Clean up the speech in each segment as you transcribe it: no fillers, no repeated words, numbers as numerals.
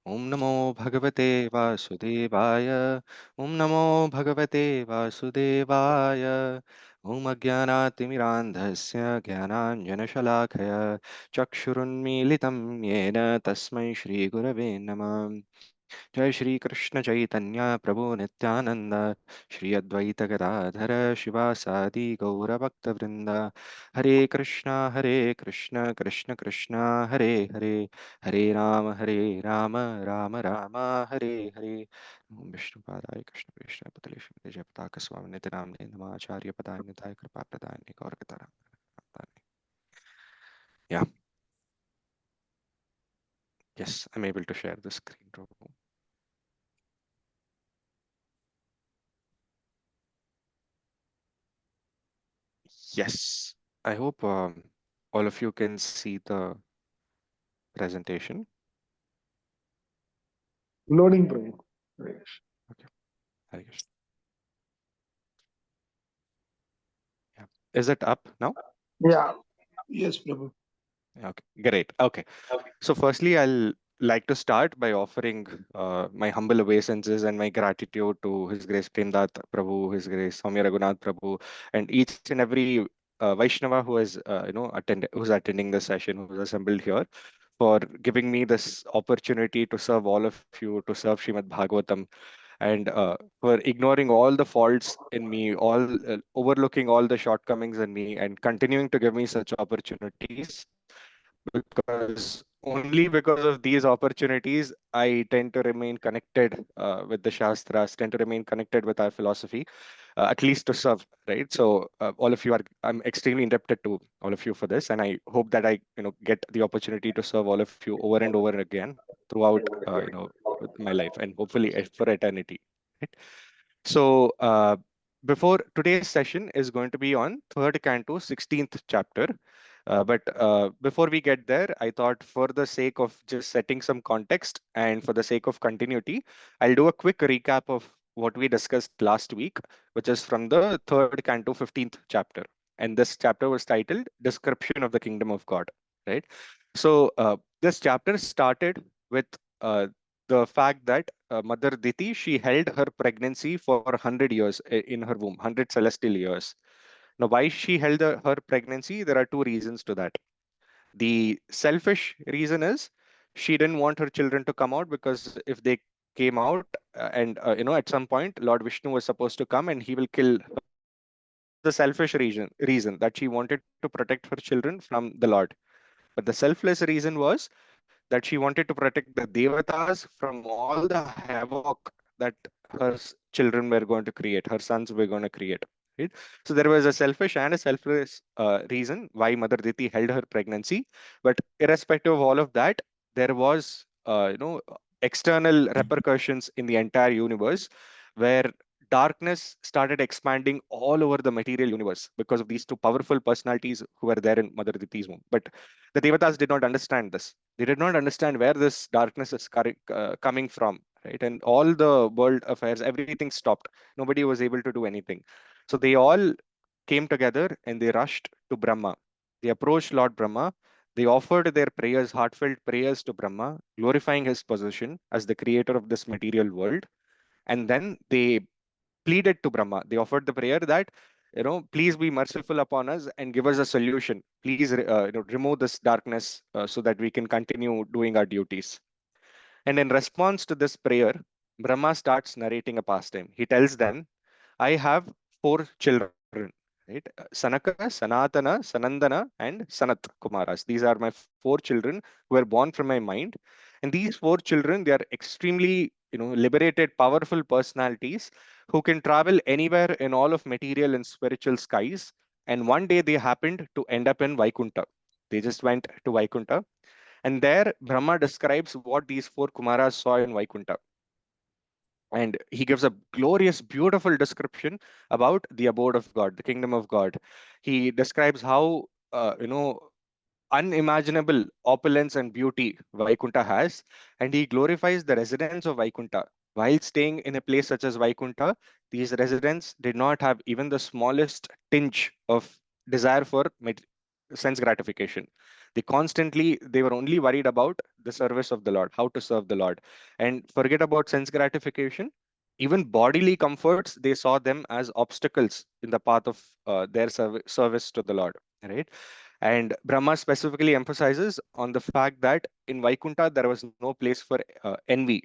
Om Namo Bhagavate Vasudevaya. Om Namo Bhagavate Vasudevaya. Om Ajnanatimirandhasya Jnananjanashalakaya Chakshurunmilitam Yena Tasmai Shri Gurave Namah. जय श्री कृष्ण चैतन्य प्रभु नित्यानंद श्री अद्वैत गदाधर शिवासादि गौर भक्त वृंद हरे कृष्ण कृष्ण कृष्ण हरे हरे हरे राम राम राम हरे हरे ओम विष्णुपादाय कृष्ण कृष्ण पतले श्री जय पताक स्वामी नित्य नाम नमाचार्य पदाय निताय कृपा प्रदाय गौर yeah, yes, I'm able to share the screen. Yes, I hope all of you can see the presentation. Loading, Prabhu. Okay, Hare Krishna. Yeah. Is it up now? Yeah. Yes, Prabhu. Okay, great. Okay. So firstly, I'll like to start by offering my humble obeisances and my gratitude to His Grace Premdat Prabhu, His Grace Swami Raghunath Prabhu, and each and every Vaishnava who is who's attending the session, who's assembled here, for giving me this opportunity to serve all of you, to serve Srimad Bhagavatam, and for ignoring all the faults in me, all overlooking all the shortcomings in me, and continuing to give me such opportunities. Because only because of these opportunities, I tend to remain connected with the Shastras, tend to remain connected with our philosophy, at least to serve, right? So all of you are, I'm extremely indebted to all of you for this, and I hope that I, get the opportunity to serve all of you over and over again throughout, my life, and hopefully for eternity. Right? So before today's session is going to be on third canto, 16th chapter. But before we get there, I thought for the sake of just setting some context and for the sake of continuity, I'll do a quick recap of what we discussed last week, which is from the third canto, 15th chapter. And this chapter was titled Description of the Kingdom of God, right? So this chapter started with uh, the fact that Mother Diti, she held her pregnancy for 100 years in her womb, 100 celestial years. Now, why she held her pregnancy? There are two reasons to that. The selfish reason is she didn't want her children to come out, because if they came out at some point, Lord Vishnu was supposed to come and he will kill her children. That was the selfish reason that she wanted to protect her children from the Lord. But the selfless reason was that she wanted to protect the devatas from all the havoc that her children were going to create, her sons were going to create. Right? So there was a selfish and a selfless reason why Mother Diti held her pregnancy. But irrespective of all of that, there was, external repercussions in the entire universe, where darkness started expanding all over the material universe because of these two powerful personalities who were there in Mother Diti's womb. But the devatas did not understand this. They did not understand where this darkness is coming from, right? And all the world affairs, everything stopped. Nobody was able to do anything. So they all came together and they rushed to Brahma. They approached Lord Brahma. They offered their prayers, heartfelt prayers to Brahma, glorifying his position as the creator of this material world. And then they pleaded to Brahma. They offered the prayer that, please be merciful upon us and give us a solution. Please, remove this darkness so that we can continue doing our duties. And in response to this prayer, Brahma starts narrating a pastime. He tells them, I have four children, right? Sanaka, Sanatana, Sanandana, and Sanat Kumaras. These are my four children who were born from my mind. And these four children, they are extremely, liberated, powerful personalities who can travel anywhere in all of material and spiritual skies. And one day they happened to end up in Vaikunta. They just went to Vaikunta. And there, Brahma describes what these four Kumaras saw in Vaikunta. And he gives a glorious, beautiful description about the abode of God, the kingdom of God. He describes how, unimaginable opulence and beauty Vaikunta has, and he glorifies the residents of Vaikunta. While staying in a place such as Vaikunta, these residents did not have even the smallest tinge of desire for sense gratification. They were only worried about the service of the Lord, how to serve the Lord, and forget about sense gratification. Even bodily comforts, they saw them as obstacles in the path of their service to the Lord, right? And Brahma specifically emphasizes on the fact that in Vaikuntha there was no place for envy,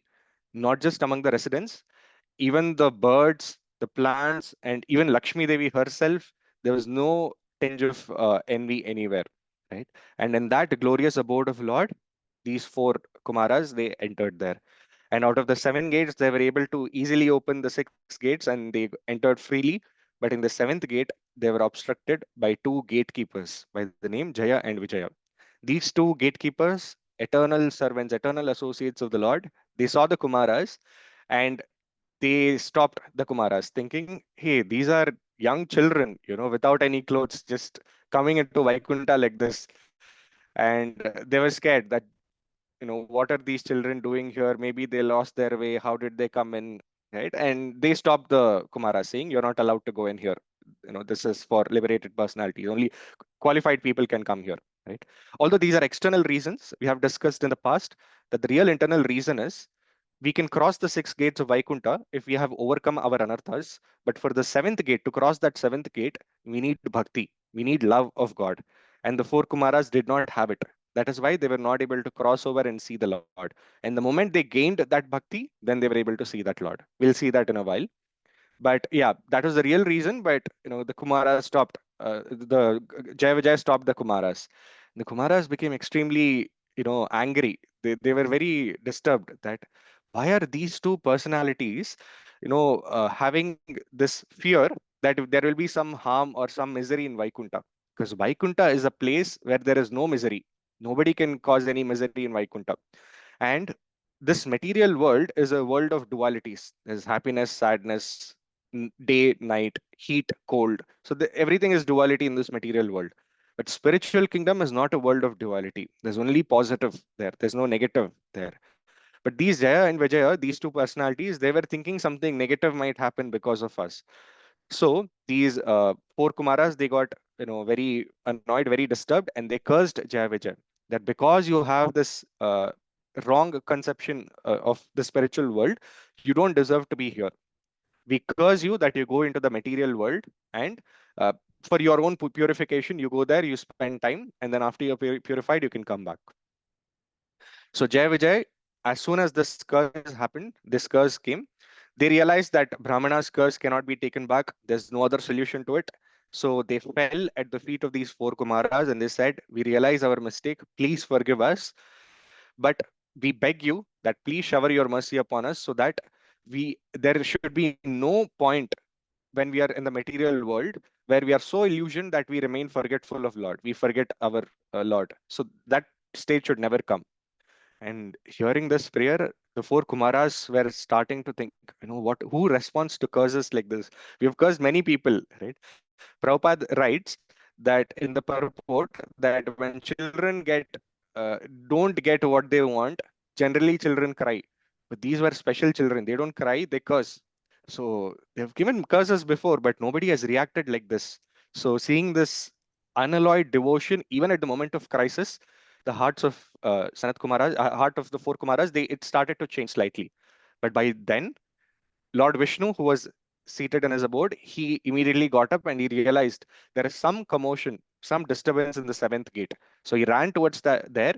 not just among the residents, even the birds, the plants, and even Lakshmi Devi herself, there was no tinge of envy anywhere, right? And in that glorious abode of Lord, these four Kumaras, they entered there. And out of the seven gates, they were able to easily open the six gates and they entered freely. But in the seventh gate, they were obstructed by two gatekeepers by the name Jaya and Vijaya. These two gatekeepers, eternal servants, eternal associates of the Lord, they saw the Kumaras and they stopped the Kumaras, thinking, hey, these are young children, without any clothes, just coming into Vaikuntha like this. And they were scared that, what are these children doing here? Maybe they lost their way. How did they come in? Right. And they stopped the Kumaras, saying, you're not allowed to go in here. This is for liberated personalities. Only qualified people can come here. Right. Although these are external reasons, we have discussed in the past that the real internal reason is we can cross the six gates of Vaikuntha if we have overcome our anarthas. But for the seventh gate, to cross that seventh gate, we need bhakti. We need love of God. And the four Kumaras did not have it. That is why they were not able to cross over and see the Lord. And the moment they gained that bhakti, then they were able to see that Lord. We'll see that in a while. But yeah, that was the real reason. But the Kumaras stopped. The Jaya Vijay stopped the Kumaras. The Kumaras became extremely angry. They were very disturbed that why are these two personalities having this fear that there will be some harm or some misery in Vaikunta, because Vaikunta is a place where there is no misery. Nobody can cause any misery in Vaikunta. And this material world is a world of dualities. There's happiness, sadness, day, night, heat, cold. So everything is duality in this material world. But spiritual kingdom is not a world of duality. There's only positive there. There's no negative there. But these Jaya and Vijaya, these two personalities, they were thinking something negative might happen because of us. So these four Kumaras, they got very annoyed, very disturbed, and they cursed Jaya Vijay that because you have this wrong conception of the spiritual world, you don't deserve to be here. We curse you that you go into the material world, and for your own purification, you go there, you spend time, and then after you're purified, you can come back. So Jay Vijay, as soon as this curse happened, this curse came, they realized that Brahmana's curse cannot be taken back. There's no other solution to it. So they fell at the feet of these four Kumaras and they said, we realize our mistake. Please forgive us. But we beg you that please shower your mercy upon us so that there should be no point when we are in the material world where we are so illusioned that we remain forgetful of Lord. We forget our Lord. So that state should never come. And hearing this prayer, the four Kumaras were starting to think, who responds to curses like this? We have cursed many people, right? Prabhupada writes that in the purport that when children don't get what they want, generally children cry. But these were special children. They don't cry, they curse. So they've given curses before, but nobody has reacted like this. So seeing this unalloyed devotion, even at the moment of crisis, the hearts of Sanat Kumaras, heart of the four Kumaras, it started to change slightly. But by then, Lord Vishnu, who was seated in his abode, he immediately got up and he realized there is some commotion, some disturbance in the seventh gate. So he ran towards there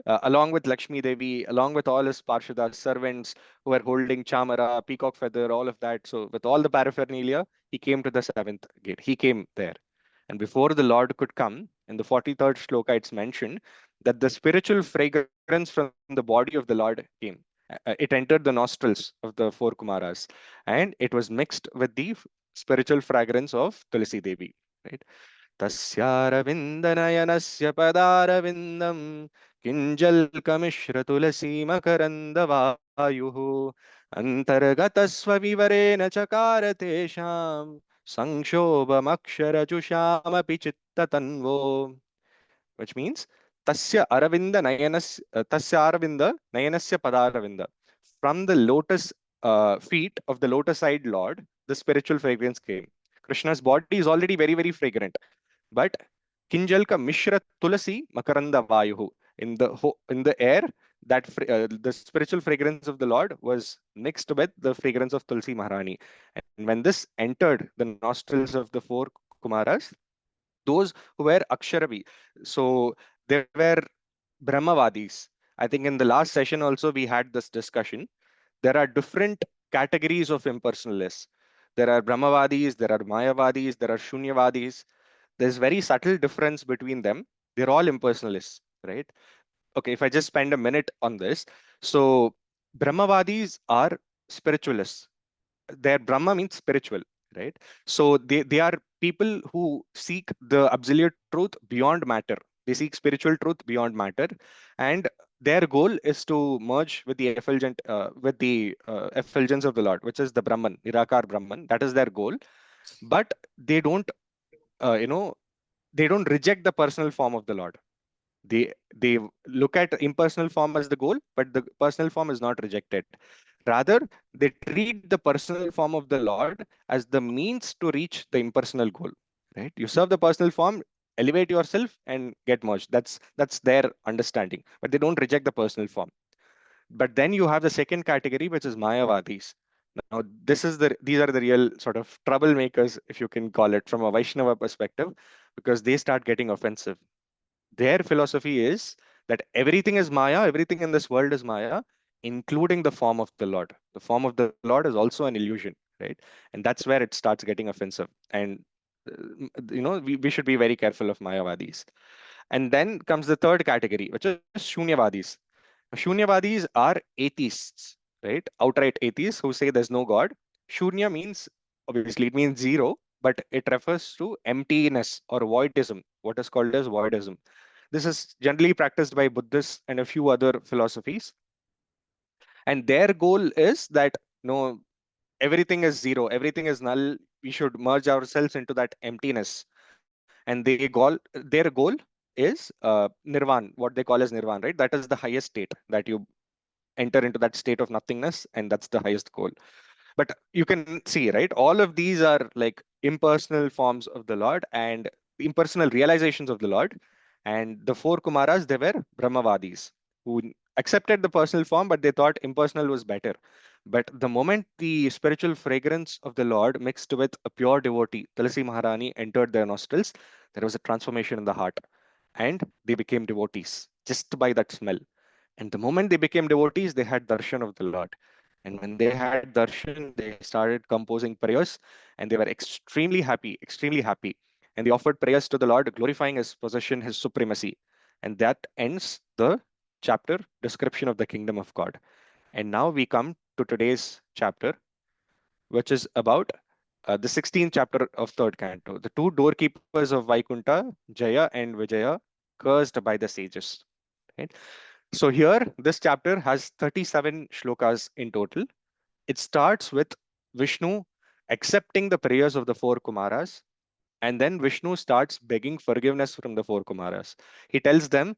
along with Lakshmi Devi, along with all his Parshadas, servants who were holding chamara, peacock feather, all of that. So, with all the paraphernalia, he came to the seventh gate. He came there. And before the Lord could come, in the 43rd shloka, it's mentioned that the spiritual fragrance from the body of the Lord came. It entered the nostrils of the four Kumaras and it was mixed with the spiritual fragrance of Tulsi Devi. Right? तस्यारविन्दनयनस्य पदारविन्दं किञ्जल्कमिश्रतुलसीमकरन्दवायुः अन्तर्गतस्वविवरेण चकार तेषां संक्षोभमक्षरजुषामपि चित्ततन्वो, which means tasya aravinda nayanasya padaravinda. From the lotus feet of the lotus eyed Lord, the spiritual fragrance came. Krishna's body is already very, very fragrant, but Kinjalka Mishra Tulasi Makaranda Vayuhu. In the air, the spiritual fragrance of the Lord was mixed with the fragrance of Tulsi Maharani. And when this entered the nostrils of the four Kumaras, those who were Aksharavi, so there were Brahmavadis. I think in the last session also we had this discussion. There are different categories of impersonalists. There are Brahmavadis, there are Mayavadis, there are Shunyavadis. There's very subtle difference between them. They're all impersonalists, right? Okay, if I just spend a minute on this. So Brahmavadis are spiritualists. Their Brahma means spiritual, right? So they are people who seek the absolute truth beyond matter. They seek spiritual truth beyond matter, and their goal is to merge with the effulgence of the Lord, which is the Brahman, Nirakar Brahman. That is their goal. But they don't, uh, you know, they don't reject the personal form of the Lord. They look at impersonal form as the goal, but the personal form is not rejected. Rather, they treat the personal form of the Lord as the means to reach the impersonal goal. Right? You serve the personal form, elevate yourself, and get merged. That's their understanding. But they don't reject the personal form. But then you have the second category, which is Mayavadis. Now, these are the real sort of troublemakers, if you can call it, from a Vaishnava perspective, because they start getting offensive. Their philosophy is that everything is Maya, everything in this world is Maya, including the form of the Lord. The form of the Lord is also an illusion, right? And that's where it starts getting offensive. And we should be very careful of Mayavadis. And then comes the third category, which is Shunyavadis. Shunyavadis are atheists, right? Outright atheists who say there's no God. Shunya means, obviously, it means zero, but it refers to emptiness or voidism, what is called as voidism. This is generally practiced by Buddhists and a few other philosophies. And their goal is that no, everything is zero, everything is null. We should merge ourselves into that emptiness. And their goal is nirvan, what they call as nirvan, right? That is the highest state that you enter into that state of nothingness, and that's the highest goal. But you can see, right, all of these are like impersonal forms of the Lord and impersonal realizations of the Lord. And the four Kumaras, they were Brahmavadis who accepted the personal form, but they thought impersonal was better. But the moment the spiritual fragrance of the Lord mixed with a pure devotee, Tulasi Maharani, entered their nostrils, there was a transformation in the heart, and they became devotees just by that smell. And the moment they became devotees, they had darshan of the Lord. And when they had darshan, they started composing prayers, and they were extremely happy. And they offered prayers to the Lord, glorifying his possession, his supremacy. And that ends the chapter description of the kingdom of God. And now we come to today's chapter, which is about the 16th chapter of third canto. The two doorkeepers of Vaikunta, Jaya and Vijaya, cursed by the sages. Right? So here, this chapter has 37 shlokas in total. It starts with Vishnu accepting the prayers of the four Kumaras, and then Vishnu starts begging forgiveness from the four Kumaras. He tells them,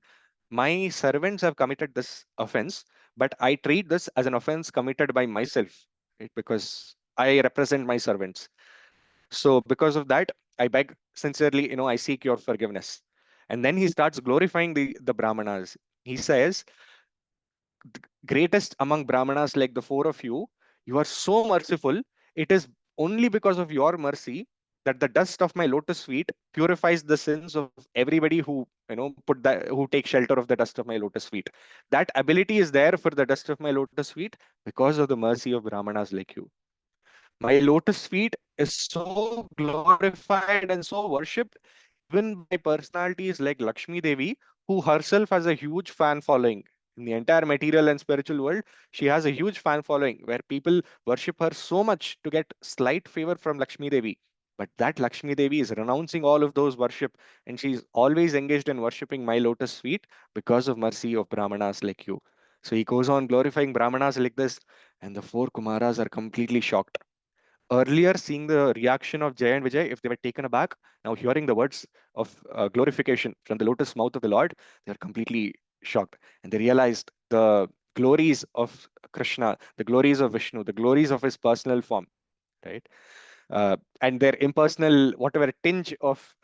my servants have committed this offense, but I treat this as an offense committed by myself, right? Because I represent my servants. So because of that, I beg sincerely, I seek your forgiveness. And then he starts glorifying the Brahmanas. He says, greatest among Brahmanas, like the four of you, you are so merciful. It is only because of your mercy that the dust of my lotus feet purifies the sins of everybody who who take shelter of the dust of my lotus feet. That ability is there for the dust of my lotus feet because of the mercy of Brahmanas like you. My lotus feet is so glorified and so worshipped even by personalities like Lakshmi Devi, who herself has a huge fan following. In the entire material and spiritual world, she has a huge fan following where people worship her so much to get slight favor from Lakshmi Devi. But that Lakshmi Devi is renouncing all of those worship, and she's always engaged in worshipping my lotus feet because of mercy of Brahmanas like you. So he goes on glorifying Brahmanas like this, and the four Kumaras are completely shocked. Earlier, seeing the reaction of Jay and Vijay, if they were taken aback, now hearing the words of glorification from the lotus mouth of the Lord, they are completely shocked. And they realized the glories of Krishna, the glories of Vishnu, the glories of his personal form, right? and their impersonal, whatever tinge of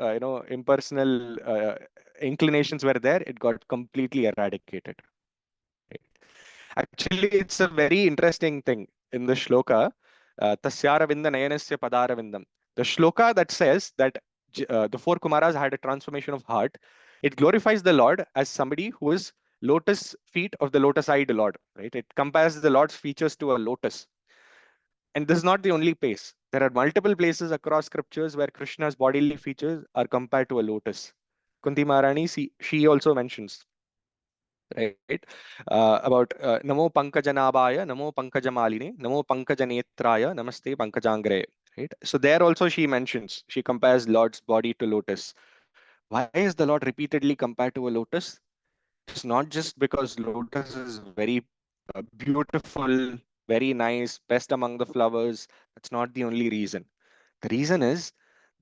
impersonal inclinations were there, it got completely eradicated. Right? Actually, it's a very interesting thing in the shloka, Tasyaravinda Nayanasya Padaravindam. The shloka that says that the four Kumaras had a transformation of heart, it glorifies the Lord as somebody who is lotus feet of the lotus-eyed Lord. Right? It compares the Lord's features to a lotus. And this is not the only place. There are multiple places across scriptures where Krishna's bodily features are compared to a lotus. Kunti Maharani, she also mentions, right? About Namo Pankajanabhaya, Namo Pankajamaline, Namo Pankajanetraya, Namaste Pankajangre. Right? So there also she mentions, she compares Lord's body to lotus. Why is the Lord repeatedly compared to a lotus? It's not just because lotus is very beautiful, very nice, best among the flowers. That's not the only reason. The reason is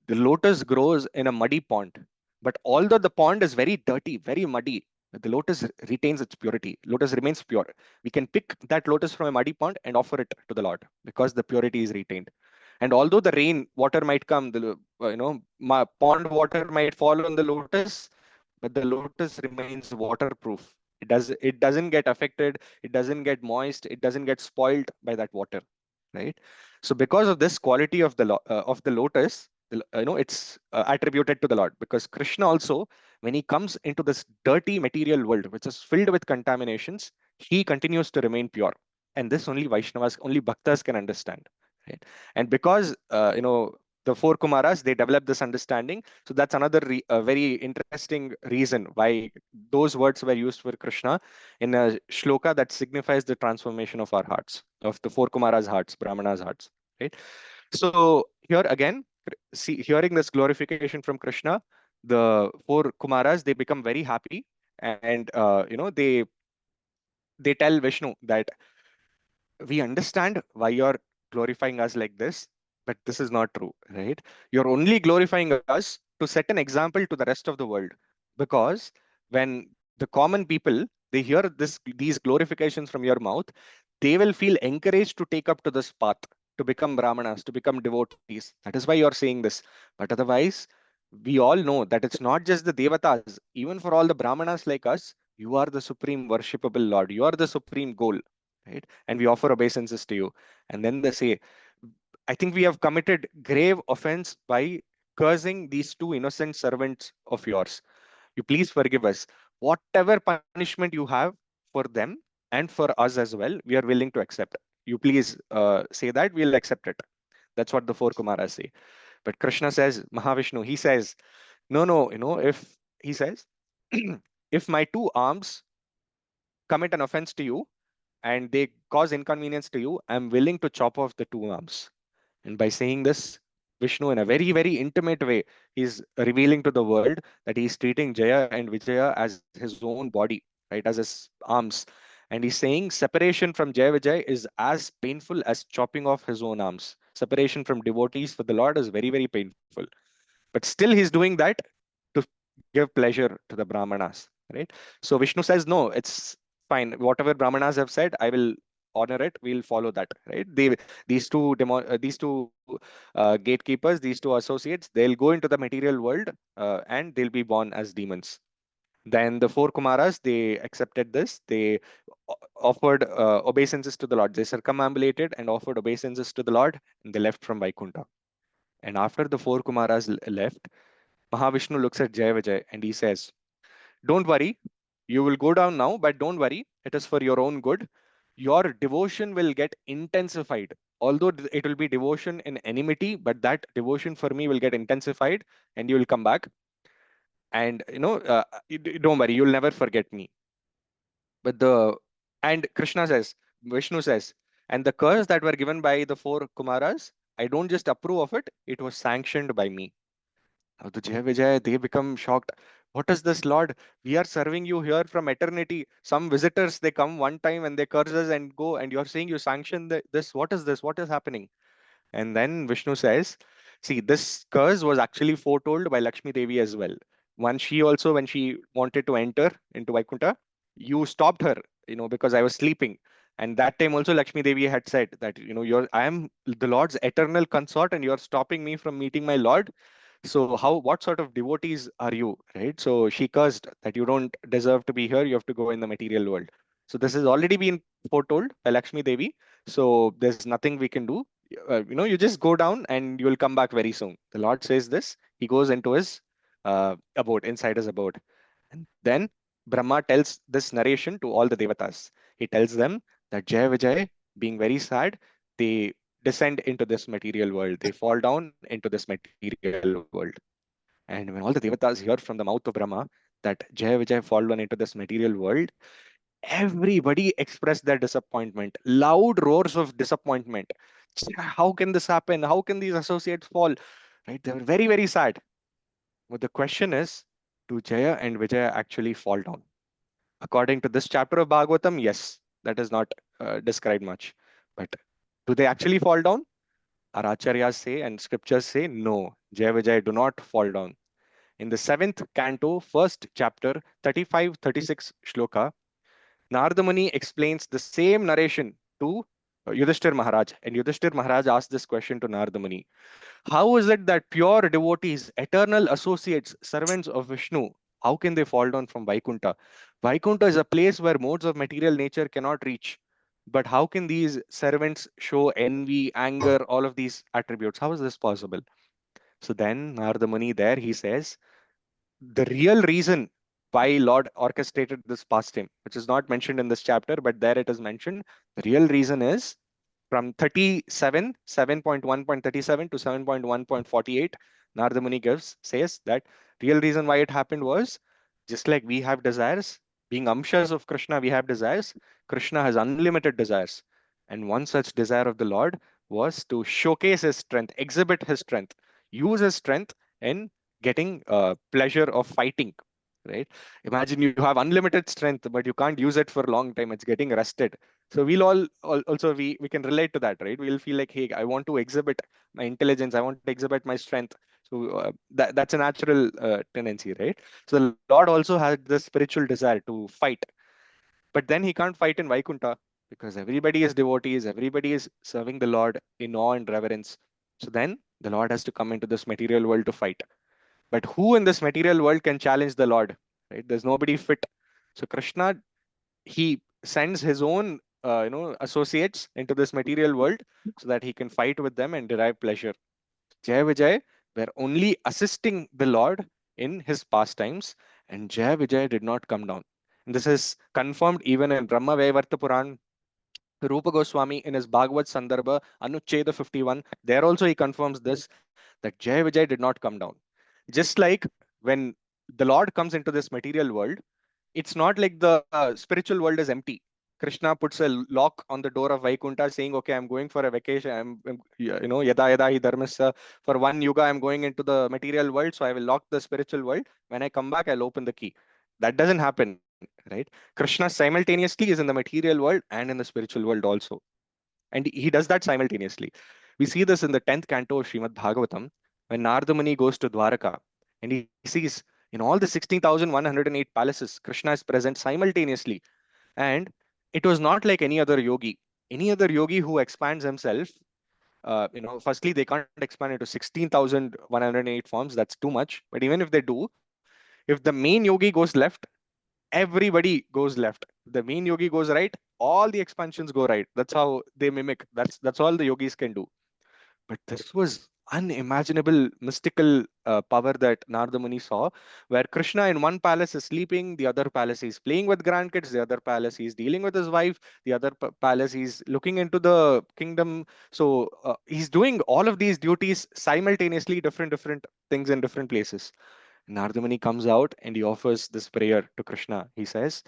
the lotus grows in a muddy pond. But although the pond is very dirty, very muddy, the lotus retains its purity. Lotus remains pure. We can pick that lotus from a muddy pond and offer it to the Lord because the purity is retained. And although the rain water might come, the pond water might fall on the lotus, but the lotus remains waterproof. It doesn't get affected. It doesn't get moist. It doesn't get spoiled by that water, right? So because of this quality of the lotus, it's attributed to the Lord, because Krishna also, when he comes into this dirty material world which is filled with contaminations, he continues to remain pure. And this only Vaishnavas, only Bhaktas can understand, right? And because the four Kumaras, they developed this understanding. So that's another very interesting reason why those words were used for Krishna in a shloka that signifies the transformation of our hearts, of the four Kumaras' hearts, Brahmanas' hearts, right? So here again, see, hearing this glorification from Krishna, the four Kumaras, they become very happy, and they tell Vishnu that we understand why you're glorifying us like this, but this is not true, right? You're only glorifying us to set an example to the rest of the world. Because when the common people, they hear these glorifications from your mouth, they will feel encouraged to take up to this path, to become Brahmanas, to become devotees. That is why you're saying this. But otherwise, we all know that it's not just the Devatas, even for all the Brahmanas like us, you are the supreme worshipable Lord. You are the supreme goal, right? And we offer obeisances to you. And then they say, I think we have committed grave offense by cursing these two innocent servants of yours. You please forgive us. Whatever punishment you have for them and for us as well, we are willing to accept. You please say that, we'll accept it. That's what the four Kumaras say. But Krishna says, Mahavishnu, he says, no, no, if he says, if my two arms commit an offense to you and they cause inconvenience to you, I'm willing to chop off the two arms. And by saying this, Vishnu, in a very, very intimate way, he's revealing to the world that he's treating Jaya and Vijaya as his own body, right, as his arms. And he's saying separation from Jaya Vijay is as painful as chopping off his own arms. Separation from devotees for the Lord is very, very painful. But still, he's doing that to give pleasure to the Brahmanas, right? So Vishnu says, no, it's fine. Whatever Brahmanas have said, I will honor it. We'll follow that, right? These two gatekeepers, these two associates, they'll go into the material world and they'll be born as demons. Then the four Kumaras, they accepted this. They offered obeisances to the Lord. They circumambulated and offered obeisances to the Lord, and they left from Vaikuntha. And after the four Kumaras left, Mahavishnu looks at Jaya Vijay and he says, don't worry, you will go down now, but don't worry, it is for your own good. Your devotion will get intensified. Although it will be devotion in enmity, but that devotion for me will get intensified and you will come back. And, don't worry, you'll never forget me. But and Krishna says, Vishnu says, and the curse that were given by the four Kumaras, I don't just approve of it, it was sanctioned by me. Now the Jai Vijay, they become shocked. What is this, Lord? We are serving you here from eternity. Some visitors, they come one time and they curse us and go, and you're saying you sanction this. What is this? What is happening? And then Vishnu says, see, this curse was actually foretold by Lakshmi Devi as well. Once she also, when she wanted to enter into Vaikuntha, you stopped her, because I was sleeping. And that time also Lakshmi Devi had said that, you're I am the Lord's eternal consort and you're stopping me from meeting my Lord. So what sort of devotees are you, right? So she cursed that you don't deserve to be here, you have to go in the material world. So this has already been foretold by Lakshmi Devi. So there's nothing we can do. You just go down and you will come back very soon. The Lord says this. He goes into his abode, inside his abode. And then Brahma tells this narration to all the devatas. He tells them that Jaya Vijay, being very sad, they descend into this material world. They fall down into this material world. And when all the devatas hear from the mouth of Brahma that Jaya Vijay fall down into this material world, everybody expressed their disappointment, loud roars of disappointment. How can this happen? How can these associates fall? Right? They were very, very sad. But the question is, do Jaya and Vijaya actually fall down? According to this chapter of Bhagavatam, yes, that is not described much. But do they actually fall down? Our acharyas say and scriptures say no, Jaya Vijay do not fall down. In the seventh canto, first chapter, 35, 36 shloka, Narada Muni explains the same narration to Yudhishthir Maharaj. And Yudhishthir Maharaj asked this question to Narada Muni. How is it that pure devotees, eternal associates, servants of Vishnu, how can they fall down from Vaikuntha? Vaikuntha is a place where modes of material nature cannot reach. But how can these servants show envy, anger, all of these attributes? How is this possible? So then Narada Muni there, he says, the real reason why Lord orchestrated this pastime, which is not mentioned in this chapter, but there it is mentioned. The real reason is from 37, 7.1.37 to 7.1.48, Narada Muni says that real reason why it happened was just like we have desires, being amshas of Krishna, we have desires. Krishna has unlimited desires. And one such desire of the Lord was to showcase his strength, exhibit his strength, use his strength in getting pleasure of fighting, right? Imagine you have unlimited strength, but you can't use it for a long time. It's getting rusted. So we'll also we can relate to that, right? We'll feel like, hey, I want to exhibit my intelligence, I want to exhibit my strength. So that's a natural tendency, right? So the Lord also had this spiritual desire to fight, but then he can't fight in Vaikuntha because everybody is devotees, everybody is serving the Lord in awe and reverence. So then the Lord has to come into this material world to fight. But who in this material world can challenge the Lord? Right? There's nobody fit. So Krishna, he sends his own associates into this material world so that he can fight with them and derive pleasure. Jaya Vijay were only assisting the Lord in his pastimes, and Jaya Vijay did not come down. And this is confirmed even in Brahma Vaivarta Puran. Rupa Goswami in his Bhagavad Sandarbha, Anucheda 51, there also he confirms this, that Jaya Vijay did not come down. Just like when the Lord comes into this material world, it's not like the spiritual world is empty. Krishna puts a lock on the door of Vaikuntha saying, okay, I'm going for a vacation. Yada yada hi dharmasya. For one yuga, I'm going into the material world, so I will lock the spiritual world. When I come back, I'll open the key. That doesn't happen, right? Krishna simultaneously is in the material world and in the spiritual world also. And he does that simultaneously. We see this in the 10th canto of Srimad Bhagavatam when Narada Muni goes to Dwaraka and he sees in all the 16,108 palaces, Krishna is present simultaneously. And it was not like any other yogi. Any other yogi who expands himself, firstly, they can't expand into 16,108 forms. That's too much. But even if they do, if the main yogi goes left, everybody goes left. The main yogi goes right, all the expansions go right. That's how they mimic. That's all the yogis can do. But this was unimaginable mystical power that Narada Muni saw, where Krishna in one palace is sleeping, the other palace he's playing with grandkids, the other palace he's dealing with his wife, the other palace he's looking into the kingdom. So he's doing all of these duties simultaneously, different things in different places. Nardamani comes out and he offers this prayer to Krishna. He says,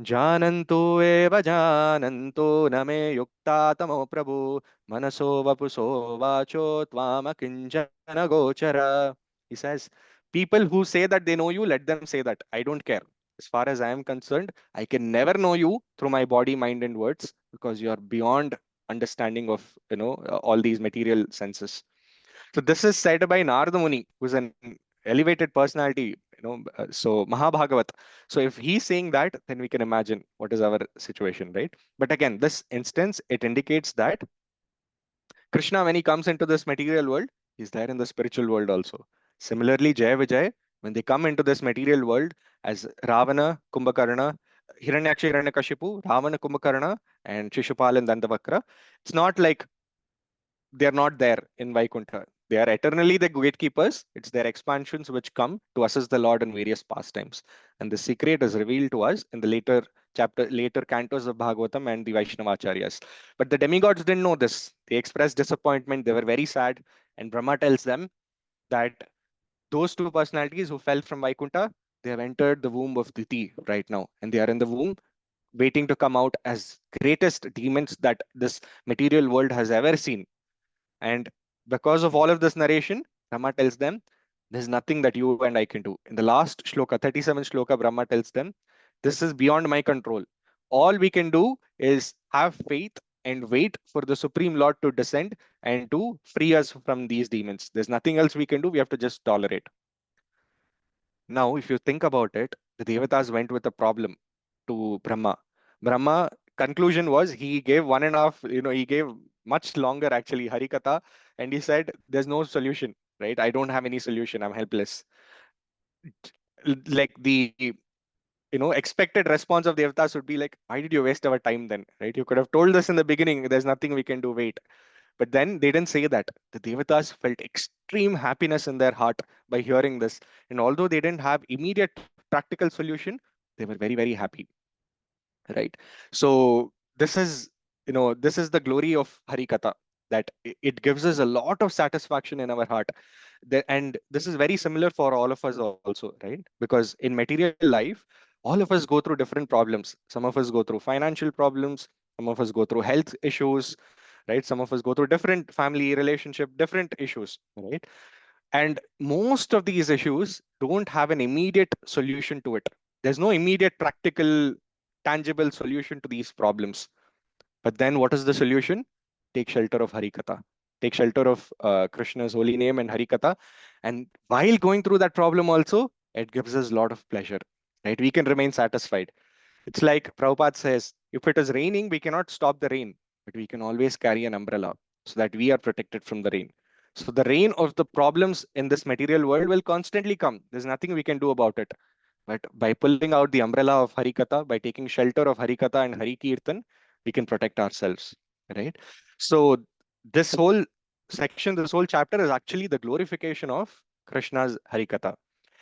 Jananto eva jananto name yukta tamo prabhu manaso vapuso vacho tvama kinchana gochara. He says, people who say that they know you, let them say that. I don't care. As far as I am concerned, I can never know you through my body, mind, and words because you are beyond understanding of all these material senses. So this is said by Narada Muni, who's an elevated personality. so Mahabhagavat. So if he's saying that, then we can imagine what is our situation, right? But again, this instance, it indicates that Krishna, when he comes into this material world, he's there in the spiritual world also. Similarly, Jaya Vijay, when they come into this material world as Ravana, Kumbhakarna, Hiranyaksha, Hiranyakashipu, Ravana, Kumbhakarna, and Shishupal and Dandavakra, it's not like they're not there in Vaikuntha. They are eternally the gatekeepers. It's their expansions which come to assist the Lord in various pastimes. And the secret is revealed to us in the later cantos of Bhagavatam and the Vaishnavacharyas. But the demigods didn't know this. They expressed disappointment. They were very sad. And Brahma tells them that those two personalities who fell from Vaikuntha, they have entered the womb of Diti right now. And they are in the womb waiting to come out as greatest demons that this material world has ever seen. And because of all of this narration, Brahma tells them, there's nothing that you and I can do. In the last shloka, 37 shloka, Brahma tells them, this is beyond my control. All we can do is have faith and wait for the Supreme Lord to descend and to free us from these demons. There's nothing else we can do. We have to just tolerate. Now, if you think about it, the Devatas went with a problem to Brahma. Brahma conclusion was he gave 1.5, he gave much longer actually Harikatha, and he said, "There's no solution, right? I don't have any solution. I'm helpless." Like the expected response of Devatas would be like, "Why did you waste our time then? Right? You could have told us in the beginning. There's nothing we can do. Wait." But then they didn't say that. The Devatas felt extreme happiness in their heart by hearing this. And although they didn't have immediate practical solution, they were very, very happy, right? So this is the glory of Harikatha, that it gives us a lot of satisfaction in our heart. And this is very similar for all of us also, right? Because in material life, all of us go through different problems. Some of us go through financial problems, some of us go through health issues, right? Some of us go through different family relationship, different issues, right? And most of these issues don't have an immediate solution to it. There's no immediate practical, tangible solution to these problems. But then what is the solution? Take shelter of Harikatha. Take shelter of Krishna's holy name and Harikatha. And while going through that problem also, it gives us a lot of pleasure, right? We can remain satisfied. It's like Prabhupada says, if it is raining, we cannot stop the rain, but we can always carry an umbrella so that we are protected from the rain. So the rain of the problems in this material world will constantly come. There's nothing we can do about it. But by pulling out the umbrella of Harikatha, by taking shelter of Harikatha and Hari Kirtan, we can protect ourselves, right? So this whole section, this whole chapter is actually the glorification of Krishna's Harikatha.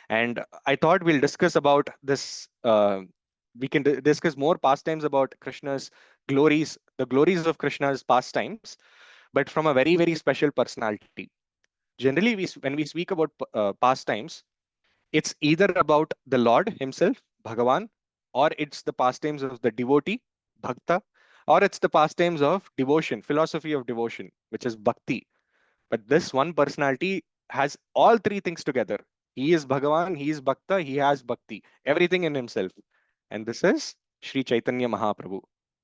And I thought we'll discuss about this. We can discuss more pastimes about Krishna's glories, the glories of Krishna's pastimes, but from a very, very special personality. Generally, when we speak about pastimes, it's either about the Lord himself, Bhagavan, or it's the pastimes of the devotee, Bhakta, or it's the pastimes of devotion, philosophy of devotion, which is Bhakti. But this one personality has all three things together. He is Bhagavan, he is Bhakta, he has Bhakti, everything in himself. And this is Sri Chaitanya Mahaprabhu,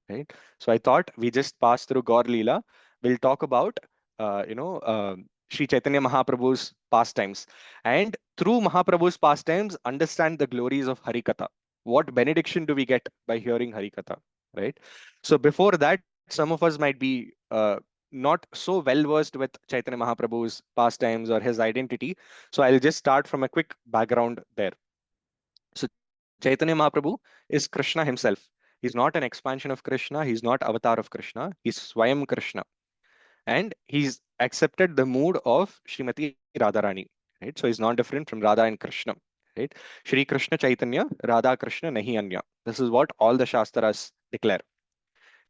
right? So I thought we just pass through Gaur Leela. We'll talk about, Sri Chaitanya Mahaprabhu's pastimes. And through Mahaprabhu's pastimes, understand the glories of Harikatha. What benediction do we get by hearing Harikatha, right? So before that, some of us might be not so well versed with Chaitanya Mahaprabhu's pastimes or his identity. So I'll just start from a quick background there. So Chaitanya Mahaprabhu is Krishna himself. He's not an expansion of Krishna. He's not avatar of Krishna. He's Swayam Krishna. And he's accepted the mood of Srimati Radharani. Right? So he's not different from Radha and Krishna. Right? Shri Krishna Chaitanya, Radha Krishna Nahi Anya. This is what all the Shastras declare.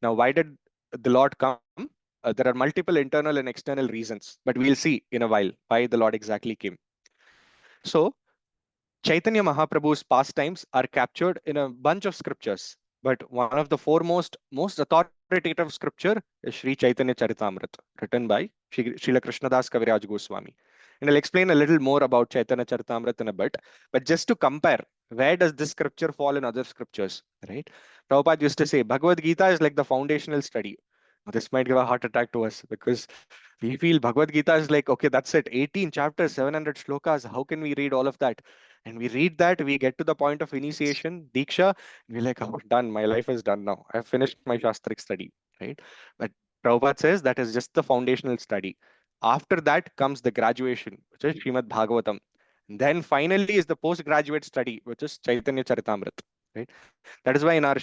Now, why did the Lord come? There are multiple internal and external reasons, but we'll see in a while why the Lord exactly came. So, Chaitanya Mahaprabhu's pastimes are captured in a bunch of scriptures, but one of the foremost, most authoritative scripture is Sri Chaitanya Charitamrita, written by Srila Krishnadas Kaviraj Goswami. And I'll explain a little more about Chaitanya Charitamrita in a bit, but just to compare, where does this scripture fall in other scriptures, right? Prabhupada used to say Bhagavad Gita is like the foundational study. Now, this might give a heart attack to us because we feel Bhagavad Gita is like, okay, that's it, 18 chapters, 700 shlokas. How can we read all of that? And we read that, we get to the point of initiation, Diksha, and we're like, oh, done, my life is done now. I've finished my Shastric study, right? But Prabhupada says that is just the foundational study. After that comes the graduation, which is Srimad Bhagavatam. And then finally is the postgraduate study, which is Chaitanya Charitamrita, right? That is why in our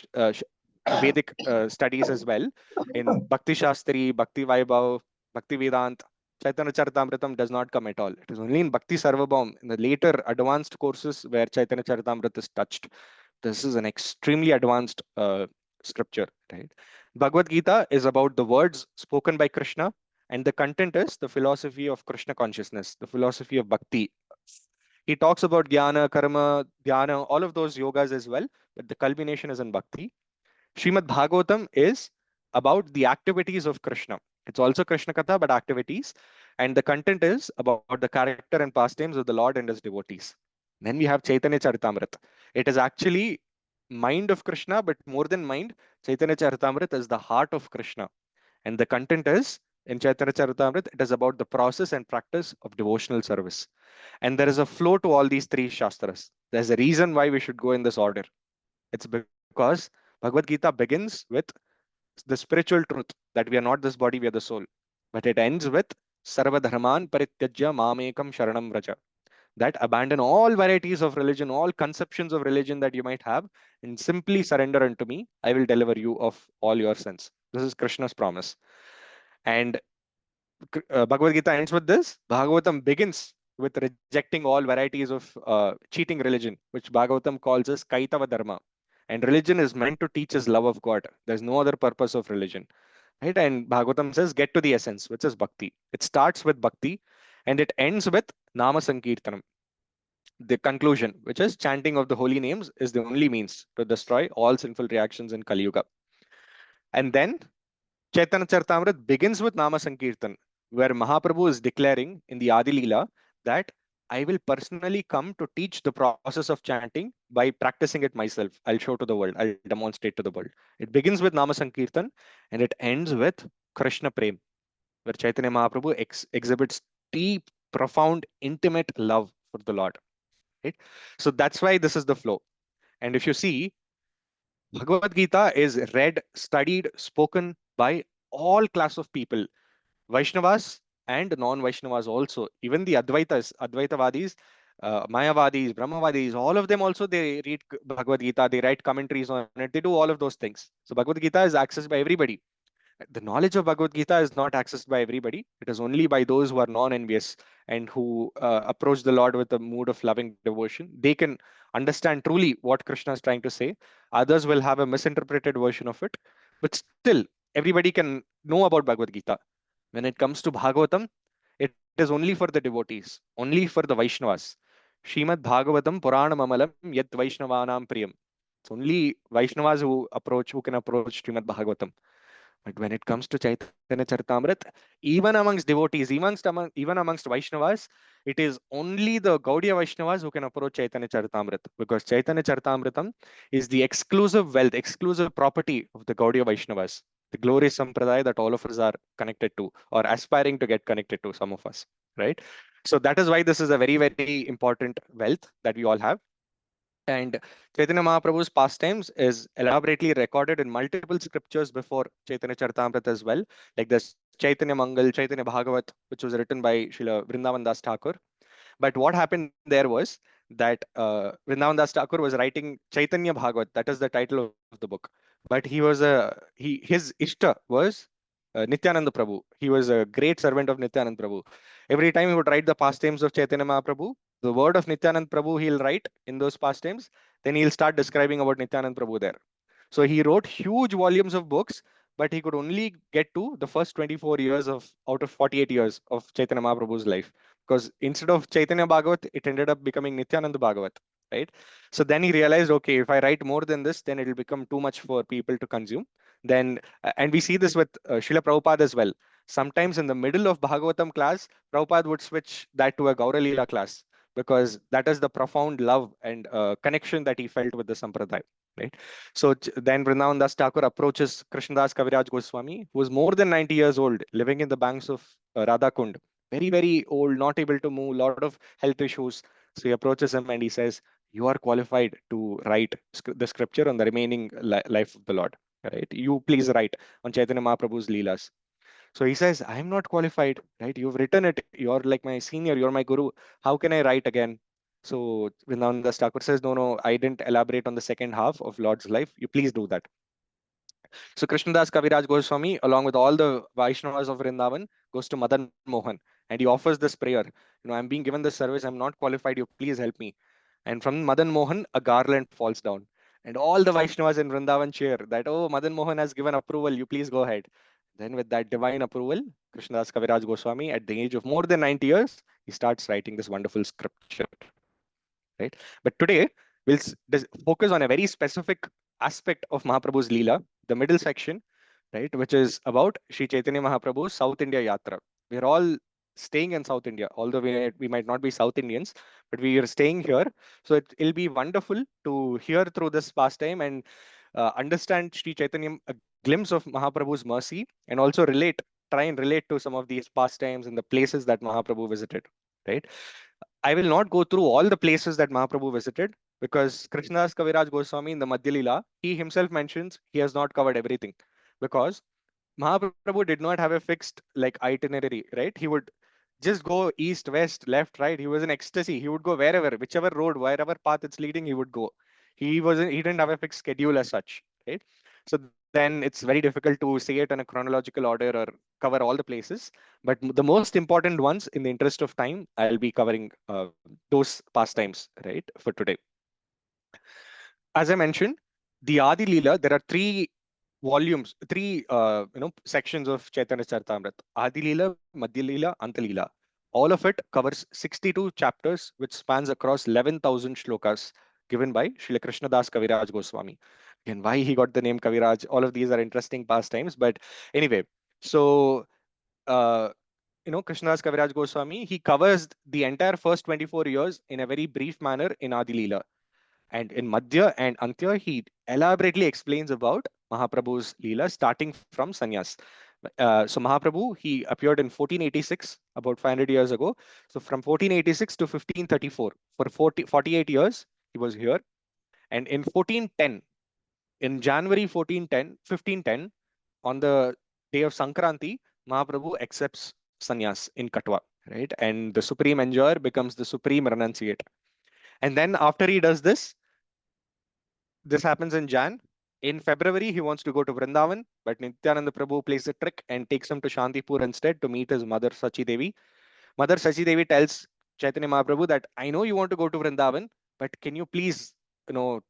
Vedic studies as well, in Bhakti Shastri, Bhakti Vaibhav, Bhakti Vedant, Chaitanya Charitamritam does not come at all. It is only in Bhakti Sarvabhaum, in the later advanced courses, where Chaitanya Charitamrita is touched. This is an extremely advanced scripture, right? Bhagavad Gita is about the words spoken by Krishna, and the content is the philosophy of Krishna consciousness, the philosophy of bhakti. He talks about jnana, karma, dhyana, all of those yogas as well, but the culmination is in bhakti. Srimad Bhagavatam is about the activities of Krishna. It's also Krishna Katha, but activities. And the content is about the character and pastimes of the Lord and his devotees. Then we have Chaitanya Charitamrita. It is actually mind of Krishna, but more than mind, Chaitanya Charitamrita is the heart of Krishna. And the content is in Chaitanya Charitamrita, it is about the process and practice of devotional service. And there is a flow to all these three Shastras. There's a reason why we should go in this order. It's because Bhagavad Gita begins with the spiritual truth that we are not this body, we are the soul. But it ends with Sarva Dharman Parityajya Mamekam Sharanam Vraja. That abandon all varieties of religion, all conceptions of religion that you might have, and simply surrender unto me. I will deliver you of all your sins. This is Krishna's promise. And Bhagavad Gita ends with this. Bhagavatam begins with rejecting all varieties of cheating religion, which Bhagavatam calls as Kaitava Dharma. And religion is meant to teach us love of God. There's no other purpose of religion. Right? And Bhagavatam says, get to the essence, which is bhakti. It starts with bhakti and it ends with Nama Sankirtanam. The conclusion, which is chanting of the holy names, is the only means to destroy all sinful reactions in Kali Yuga. And then Chaitanya Charitamrita begins with Nama Sankirtan, where Mahaprabhu is declaring in the Adi Leela that I will personally come to teach the process of chanting by practicing it myself. I'll show to the world, I'll demonstrate to the world. It begins with Nama Sankirtan and it ends with Krishna Prem, where Chaitanya Mahaprabhu exhibits deep, profound, intimate love for the Lord. Right? So that's why this is the flow. And if you see, Bhagavad Gita is read, studied, spoken by all class of people, Vaishnavas and non-Vaishnavas also. Even the Advaitavadis, Mayavadis, Brahmavadis, all of them also they read Bhagavad Gita, they write commentaries on it, they do all of those things. So Bhagavad Gita is accessed by everybody. The knowledge of Bhagavad Gita is not accessed by everybody. It is only by those who are non-envious and who approach the Lord with a mood of loving devotion. They can understand truly what Krishna is trying to say. Others will have a misinterpreted version of it. But still, everybody can know about Bhagavad Gita. When it comes to Bhagavatam, it is only for the devotees, only for the Vaishnavas. Srimad Bhagavatam Purana Mamalam Yat Vaishnavanam Priyam. It's only Vaishnavas who can approach Srimad Bhagavatam. But when it comes to Chaitanya Charitamrit, even amongst devotees, even amongst Vaishnavas, it is only the Gaudiya Vaishnavas who can approach Chaitanya Charitamrit, because Chaitanya Charitamritam is the exclusive wealth, exclusive property of the Gaudiya Vaishnavas, the glorious sampradaya that all of us are connected to or aspiring to get connected to, some of us, right? So that is why this is a very, very important wealth that we all have. And Chaitanya Mahaprabhu's pastimes is elaborately recorded in multiple scriptures before Chaitanya Charitamrita as well. Like there's Chaitanya Mangal, Chaitanya Bhagavat, which was written by Srila Vrindavan Das Thakur. But what happened there was that Vrindavan Das Thakur was writing Chaitanya Bhagavat. That is the title of the book. But he was his ishta was Nityananda Prabhu. He was a great servant of Nityananda Prabhu. Every time he would write the pastimes of Chaitanya Mahaprabhu, the word of Nityanand Prabhu he'll write in those pastimes, then he'll start describing about Nityanand Prabhu there. So he wrote huge volumes of books, but he could only get to the first 24 years of out of 48 years of Chaitanya Mahaprabhu's life. Because instead of Chaitanya Bhagavat, it ended up becoming Nityananda Bhagavat, right? So then he realized, okay, if I write more than this, then it'll become too much for people to consume. Then, and we see this with Srila Prabhupada as well. Sometimes in the middle of Bhagavatam class, Prabhupada would switch that to a Gaura Leela class, because that is the profound love and connection that he felt with the Sampradaya, right? So then Vrindavan Das Thakur approaches Krishnadas Kaviraj Goswami, who was more than 90 years old, living in the banks of Radha Kund. Very, very old, not able to move, lot of health issues. So he approaches him and he says, "You are qualified to write the scripture on the remaining life of the Lord. Right? You please write on Chaitanya Mahaprabhu's Leelas." So he says, "I am not qualified, right? You've written it. You're like my senior. You're my guru. How can I write again?" So Vrindavan Das Thakur says, "No, no, I didn't elaborate on the second half of Lord's life. You please do that." So Krishnadas Kaviraj Goswami, along with all the Vaishnavas of Vrindavan, goes to Madan Mohan and he offers this prayer. I'm being given this service. I'm not qualified. You please help me. And from Madan Mohan, a garland falls down. And all the Vaishnavas in Vrindavan cheer that, "Oh, Madan Mohan has given approval. You please go ahead." Then, with that divine approval, Krishnadas Kaviraj Goswami, at the age of more than 90 years, he starts writing this wonderful scripture. Right? But today, we'll focus on a very specific aspect of Mahaprabhu's Leela, the middle section, right, which is about Sri Chaitanya Mahaprabhu's South India Yatra. We're all staying in South India, although we might not be South Indians, but we are staying here. So it'll be wonderful to hear through this pastime and understand Sri Chaitanya, a glimpse of Mahaprabhu's mercy, and also try and relate to some of these pastimes and the places that Mahaprabhu visited, right? I will not go through all the places that Mahaprabhu visited because Krishnadas Kaviraj Goswami in the Madhya Lila, he himself mentions he has not covered everything because Mahaprabhu did not have a fixed like itinerary, right? He would just go east, west, left, right. He was in ecstasy. He would go wherever, whichever road, wherever path it's leading, he would go. He didn't have a fixed schedule as such, right? So then it's very difficult to say it in a chronological order or cover all the places. But the most important ones, in the interest of time, I'll be covering those pastimes, right, for today. As I mentioned, the Adi Leela, there are three volumes, three sections of Chaitanya Charitamrita: Adi Leela, Madhya Leela, Anta Leela. All of it covers 62 chapters, which spans across 11,000 shlokas, given by Srila Krishna Das Kaviraj Goswami. Again, why he got the name Kaviraj? All of these are interesting pastimes, but anyway. So uh, Krishnadas Kaviraj Goswami, he covers the entire first 24 years in a very brief manner in Adi Leela. And in Madhya and Antya, he elaborately explains about Mahaprabhu's Leela starting from Sannyas. So Mahaprabhu, he appeared in 1486, about 500 years ago. So from 1486 to 1534, for 48 years, he was here. And in 1410, in January 1510, on the day of Sankranti, Mahaprabhu accepts sannyas in Katwa, right? And the supreme enjoyer becomes the supreme renunciate. And then after he does this happens in Jan. In February, he wants to go to Vrindavan, but Nityananda Prabhu plays a trick and takes him to Shantipur instead to meet his mother Sachi Devi. Mother Sachi Devi tells Chaitanya Mahaprabhu that, "I know you want to go to Vrindavan, but can you please,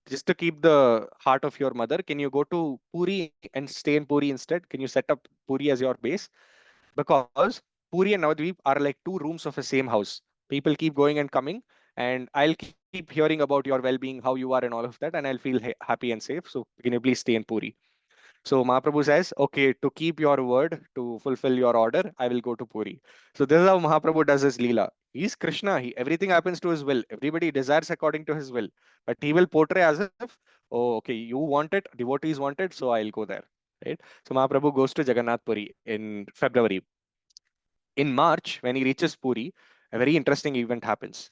just to keep the heart of your mother, can you go to Puri and stay in Puri instead? Can you set up Puri as your base? Because Puri and Navadvip are like two rooms of a same house. People keep going and coming, and I'll keep hearing about your well-being, how you are, and all of that, and I'll feel happy and safe. So can you please stay in Puri?" So Mahaprabhu says, "Okay, to keep your word, to fulfill your order, I will go to Puri." So this is how Mahaprabhu does his Leela. He's Krishna. Everything happens to his will. Everybody desires according to his will. But he will portray as if, "Oh, okay, you want it, devotees want it, so I'll go there." Right? So Mahaprabhu goes to Jagannath Puri in February. In March, when he reaches Puri, a very interesting event happens.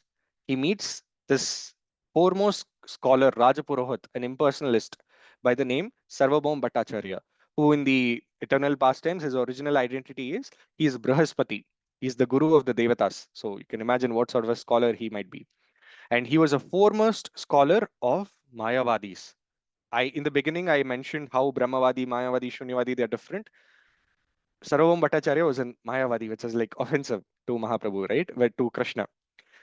He meets this foremost scholar, Rajapurohit, an impersonalist by the name Sarvabhaum Bhattacharya, who in the eternal past times, his original identity is he is Brihaspati. He's the guru of the Devatas. So you can imagine what sort of a scholar he might be. And he was a foremost scholar of Mayavadis. In the beginning, I mentioned how Brahmavadi, Mayavadi, Shunyavadi, they're different. Sarvam Bhattacharya was an Mayavadi, which is like offensive to Mahaprabhu, right? But to Krishna.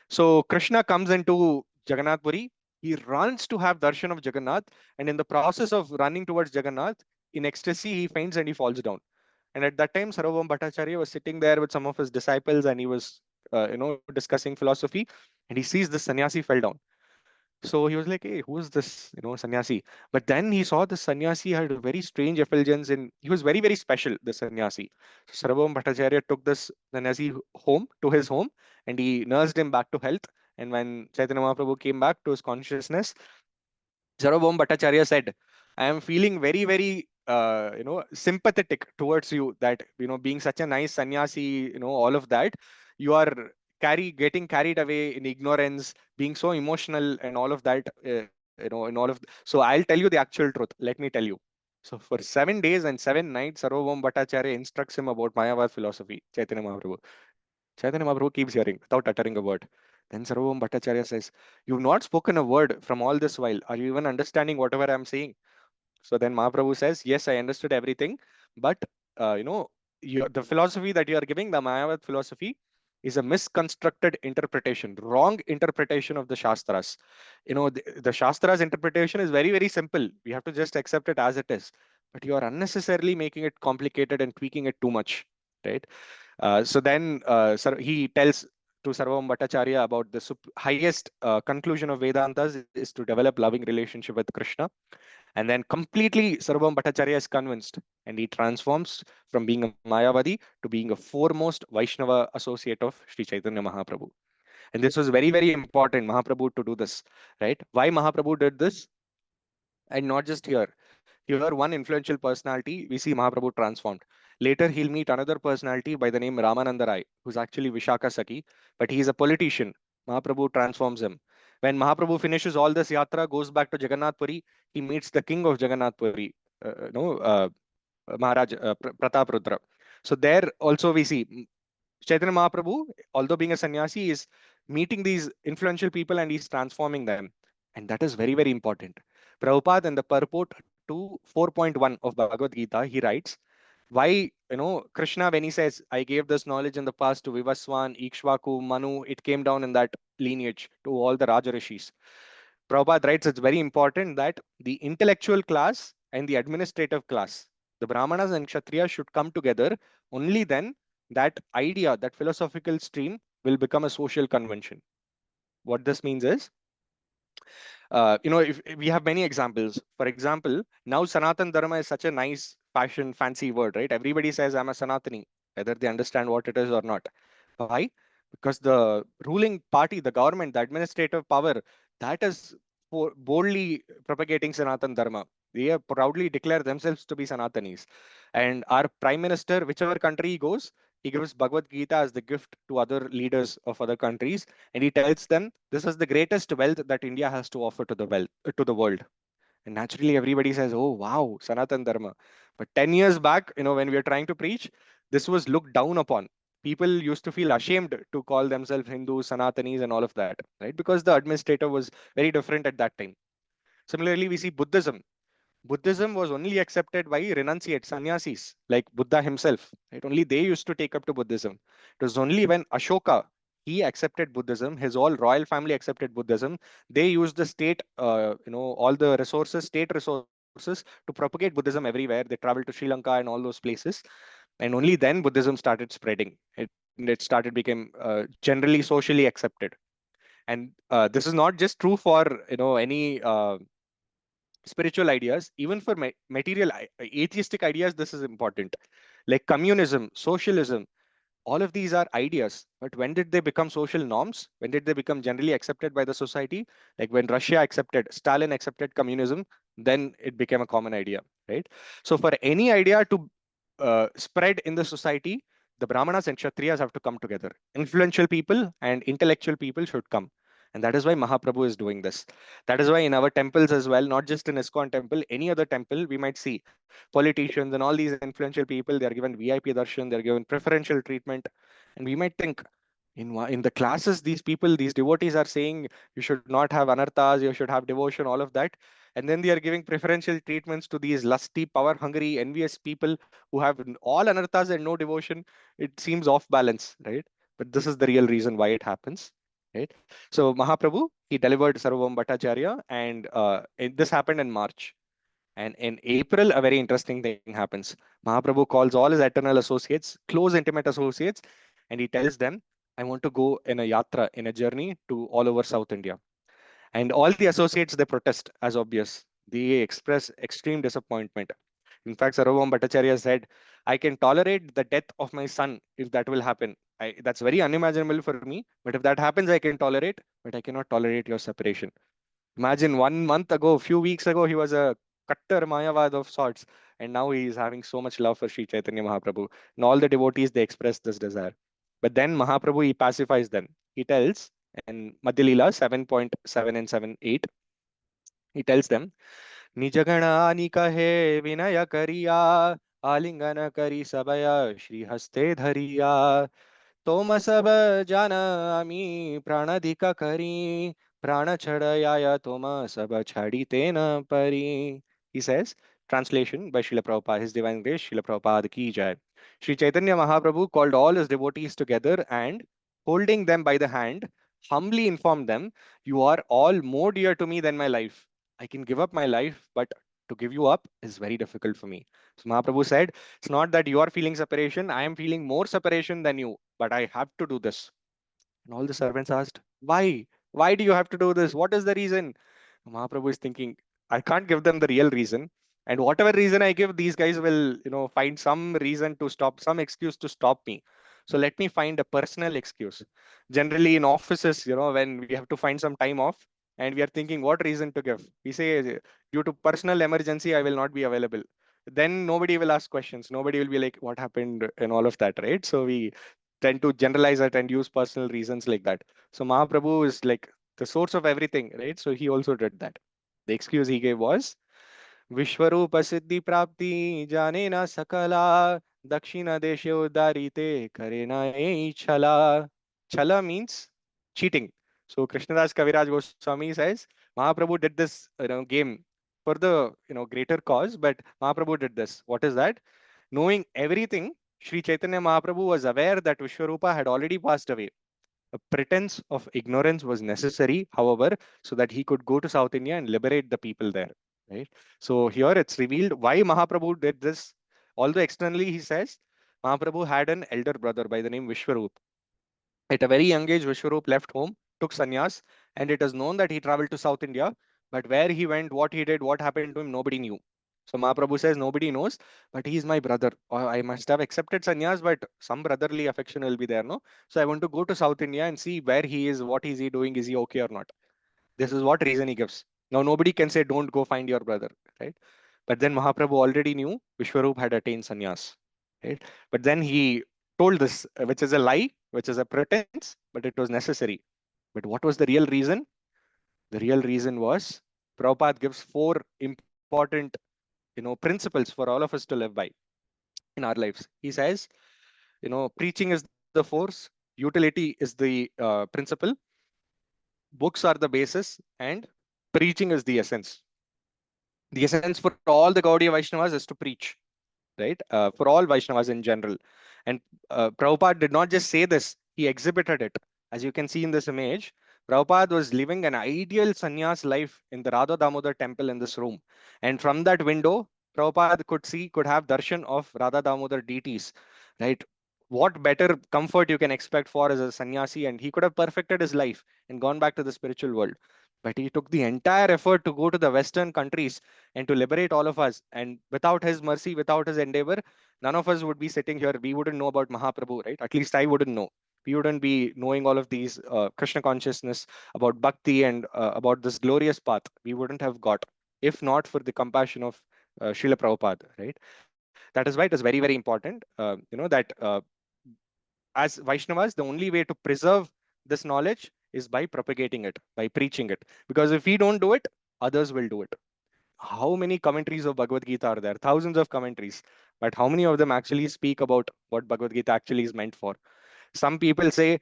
So Krishna comes into Jagannath Puri. He runs to have darshan of Jagannath, and in the process of running towards Jagannath, in ecstasy, he faints and he falls down. And at that time, Sarvam Bhattacharya was sitting there with some of his disciples, and he was, discussing philosophy, and he sees the sannyasi fell down. So he was like, "Hey, who is this, sannyasi?" But then he saw the sannyasi had a very strange effulgence and he was very, very special, the sannyasi. So Sarvabhaum Bhattacharya took this sannyasi home to his home and he nursed him back to health. And when Chaitanya Mahaprabhu came back to his consciousness, Sarvabhaum Bhattacharya said, "I am feeling very, very, sympathetic towards you that, being such a nice sannyasi, all of that, you are getting carried away in ignorance, being so emotional, and all of that. And all of. So I'll tell you the actual truth. Let me tell you. So for 7 days and 7 nights, Sarvabhauma Bhattacharya instructs him about Mayavad philosophy. Chaitanya Mahaprabhu. Chaitanya Mahaprabhu keeps hearing without uttering a word. Then Sarvabhauma Bhattacharya says, "You've not spoken a word from all this while. Are you even understanding whatever I'm saying?" So then Mahaprabhu says, "Yes, I understood everything, but you know, the philosophy that you are giving, the Mayavad philosophy, is a misconstructed interpretation, wrong interpretation of the Shastras. The Shastras interpretation is very, very simple. We have to just accept it as it is. But you are unnecessarily making it complicated and tweaking it too much, right?" So then he tells to Sarvam Bhattacharya about the highest conclusion of Vedantas is to develop loving relationship with Krishna. And then completely Sarvam Bhattacharya is convinced and he transforms from being a Mayavadi to being a foremost Vaishnava associate of Sri Chaitanya Mahaprabhu. And this was very, very important, Mahaprabhu, to do this, right? Why Mahaprabhu did this? And not just here. Here, one influential personality, we see Mahaprabhu transformed. Later, he'll meet another personality by the name Ramananda Rai, who's actually Vishaka Saki, but he's a politician. Mahaprabhu transforms him. When Mahaprabhu finishes all this yatra, goes back to Jagannath Puri, he meets the king of Jagannath Puri, Maharaj Pratap Rudra. So there also we see Chaitanya Mahaprabhu, although being a sannyasi, is meeting these influential people and he's transforming them. And that is very, very important. Prabhupada in the purport to 4.1 of Bhagavad Gita, he writes, why, Krishna, when he says, I gave this knowledge in the past to Vivaswan, Ikshvaku, Manu, it came down in that lineage to all the Raja Rishis. Prabhupada writes it's very important that the intellectual class and the administrative class, the Brahmanas and Kshatriyas should come together. Only then that idea, that philosophical stream will become a social convention. What this means is, if we have many examples. For example, now Sanatan Dharma is such a nice, fashion, fancy word, right? Everybody says I'm a Sanatani, whether they understand what it is or not. Why? Because the ruling party, the government, the administrative power, that is boldly propagating Sanatan Dharma. They have proudly declare themselves to be Sanatanis. And our prime minister, whichever country he goes, he gives Bhagavad Gita as the gift to other leaders of other countries, and he tells them this is the greatest wealth that India has to offer to the world. And naturally, everybody says, "Oh, wow, Sanatan Dharma." But 10 years back, when we were trying to preach, this was looked down upon. People used to feel ashamed to call themselves Hindus, Sanatanis, and all of that, right? Because the administrator was very different at that time. Similarly, we see Buddhism. Buddhism was only accepted by renunciate sannyasis like Buddha himself. Right? Only they used to take up to Buddhism. It was only when Ashoka he accepted Buddhism, his whole royal family accepted Buddhism. They used the state, all the resources, state resources to propagate Buddhism everywhere. They traveled to Sri Lanka and all those places, and only then Buddhism started spreading. It started became generally socially accepted. And this is not just true for any spiritual ideas, even for material atheistic ideas. This is important, like communism, socialism. All of these are ideas, but when did they become social norms? When did they become generally accepted by the society? Like when Russia accepted, Stalin accepted communism, then it became a common idea, right? So for any idea to spread in the society, the Brahmanas and Kshatriyas have to come together. Influential people and intellectual people should come. And that is why Mahaprabhu is doing this. That is why in our temples as well, not just in ISKCON temple, any other temple, we might see politicians and all these influential people, they are given VIP darshan, they're given preferential treatment. And we might think, in the classes, these people, these devotees are saying you should not have anarthas, you should have devotion, all of that. And then they are giving preferential treatments to these lusty, power hungry, envious people who have all anarthas and no devotion. It seems off balance, right? But this is the real reason why it happens, right? So Mahaprabhu, he delivered Sarvam Bhattacharya, and this happened in March. And in April, a very interesting thing happens. Mahaprabhu calls all his eternal associates, close, intimate associates, and he tells them, I want to go in a yatra, in a journey to all over South India. And all the associates, they protest, as obvious. They express extreme disappointment. In fact, Sarvabhauma Bhattacharya said, I can tolerate the death of my son if that will happen. That's very unimaginable for me. But if that happens, I can tolerate, but I cannot tolerate your separation. Imagine 1 month ago, a few weeks ago, he was a Kattar Mayavad of sorts, and now he is having so much love for Sri Chaitanya Mahaprabhu. And all the devotees, they express this desire. But then Mahaprabhu, he pacifies them. He tells in Madhya Leela 7.7 and 7.8, he tells them, निजगणानि कहे विनय करिया आलिंगन करी सबय श्री हस्ते धरिया तोम सब जान आमी प्राणाधिक करी प्राण छड़याय तोम सब छाड़ी तेन परी. He says, translation by Srila Prabhupada, His Divine Grace, Srila Prabhupada ki jai. Sri Chaitanya Mahaprabhu called all his devotees together and, holding them by the hand, humbly informed them, "You are all more dear to me than my life. I can give up my life, but to give you up is very difficult for me." So Mahaprabhu said, it's not that you are feeling separation, I am feeling more separation than you, but I have to do this. And all the servants asked, why? Why do you have to do this? What is the reason? Mahaprabhu is thinking, I can't give them the real reason. And whatever reason I give, these guys will, find some reason to stop, some excuse to stop me. So let me find a personal excuse. Generally in offices, when we have to find some time off and we are thinking what reason to give, we say, due to personal emergency, I will not be available. Then nobody will ask questions. Nobody will be like, what happened and all of that, right? So we tend to generalize it and use personal reasons like that. So Mahaprabhu is like the source of everything, right? So he also did that. The excuse he gave was विश्वरूप सिद्धि प्राप्ति जाने न सकला दक्षिण देशे उदारीते करे न ए छला. Chala means cheating. So Krishnadas Kaviraj Goswami says Mahaprabhu did this game for the greater cause, but Mahaprabhu did this. What is that? Knowing everything, Sri Chaitanya Mahaprabhu was aware that Vishwarupa had already passed away. A pretense of ignorance was necessary, however, so that he could go to South India and liberate the people there. Right. So here it's revealed why Mahaprabhu did this. Although externally he says Mahaprabhu had an elder brother by the name Vishwarup. At a very young age, Vishwarup left home, took sannyas, and it is known that he traveled to South India. But where he went, what he did, what happened to him, nobody knew. So Mahaprabhu says nobody knows, but he is my brother. Or I must have accepted sannyas, but some brotherly affection will be there, no? So I want to go to South India and see where he is, what is he doing, is he okay or not? This is what reason he gives. Now nobody can say don't go find your brother, right? But then Mahaprabhu already knew Vishwarup had attained sannyas, right? But then he told this, which is a lie, which is a pretense, but it was necessary. But what was the real reason? The real reason was Prabhupada gives four important, principles for all of us to live by in our lives. He says, preaching is the force, utility is the principle, books are the basis, and preaching is the essence. The essence for all the Gaudiya Vaishnavas is to preach, right? For all Vaishnavas in general. And Prabhupada did not just say this, he exhibited it. As you can see in this image, Prabhupada was living an ideal sannyas life in the Radha Damodar temple in this room. And from that window, Prabhupada could have darshan of Radha Damodar deities, right? What better comfort you can expect for as a sannyasi? And he could have perfected his life and gone back to the spiritual world. But he took the entire effort to go to the Western countries and to liberate all of us. And without his mercy, without his endeavor, none of us would be sitting here. We wouldn't know about Mahaprabhu, right? At least I wouldn't know. We wouldn't be knowing all of these Krishna consciousness about bhakti and about this glorious path. We wouldn't have got if not for the compassion of Srila Prabhupada, right? That is why it is very, very important, that as Vaishnavas, the only way to preserve this knowledge is by propagating it, by preaching it. Because if we don't do it, others will do it. How many commentaries of Bhagavad Gita are there? Thousands of commentaries. But how many of them actually speak about what Bhagavad Gita actually is meant for? Some people say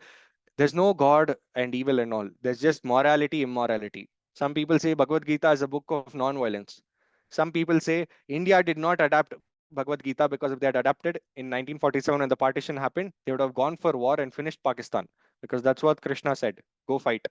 there's no God and evil and all. There's just morality, immorality. Some people say Bhagavad Gita is a book of non-violence. Some people say India did not adapt Bhagavad Gita because if they had adapted in 1947 when the partition happened, they would have gone for war and finished Pakistan because that's what Krishna said. Go fight,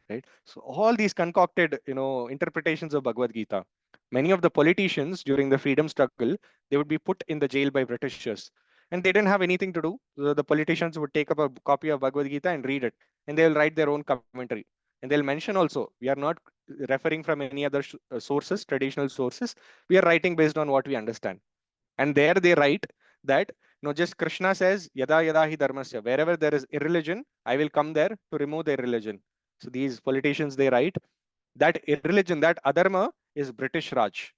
right? So all these concocted, interpretations of Bhagavad Gita. Many of the politicians during the freedom struggle, they would be put in the jail by Britishers and they didn't have anything to do. The politicians would take up a copy of Bhagavad Gita and read it, and they'll write their own commentary. And they'll mention also, we are not referring from any other sources, traditional sources. We are writing based on what we understand. And there they write that, just Krishna says, yada yada hi dharmasya, wherever there is irreligion, I will come there to remove the irreligion. So these politicians, they write that irreligion, that adharma is British Raj.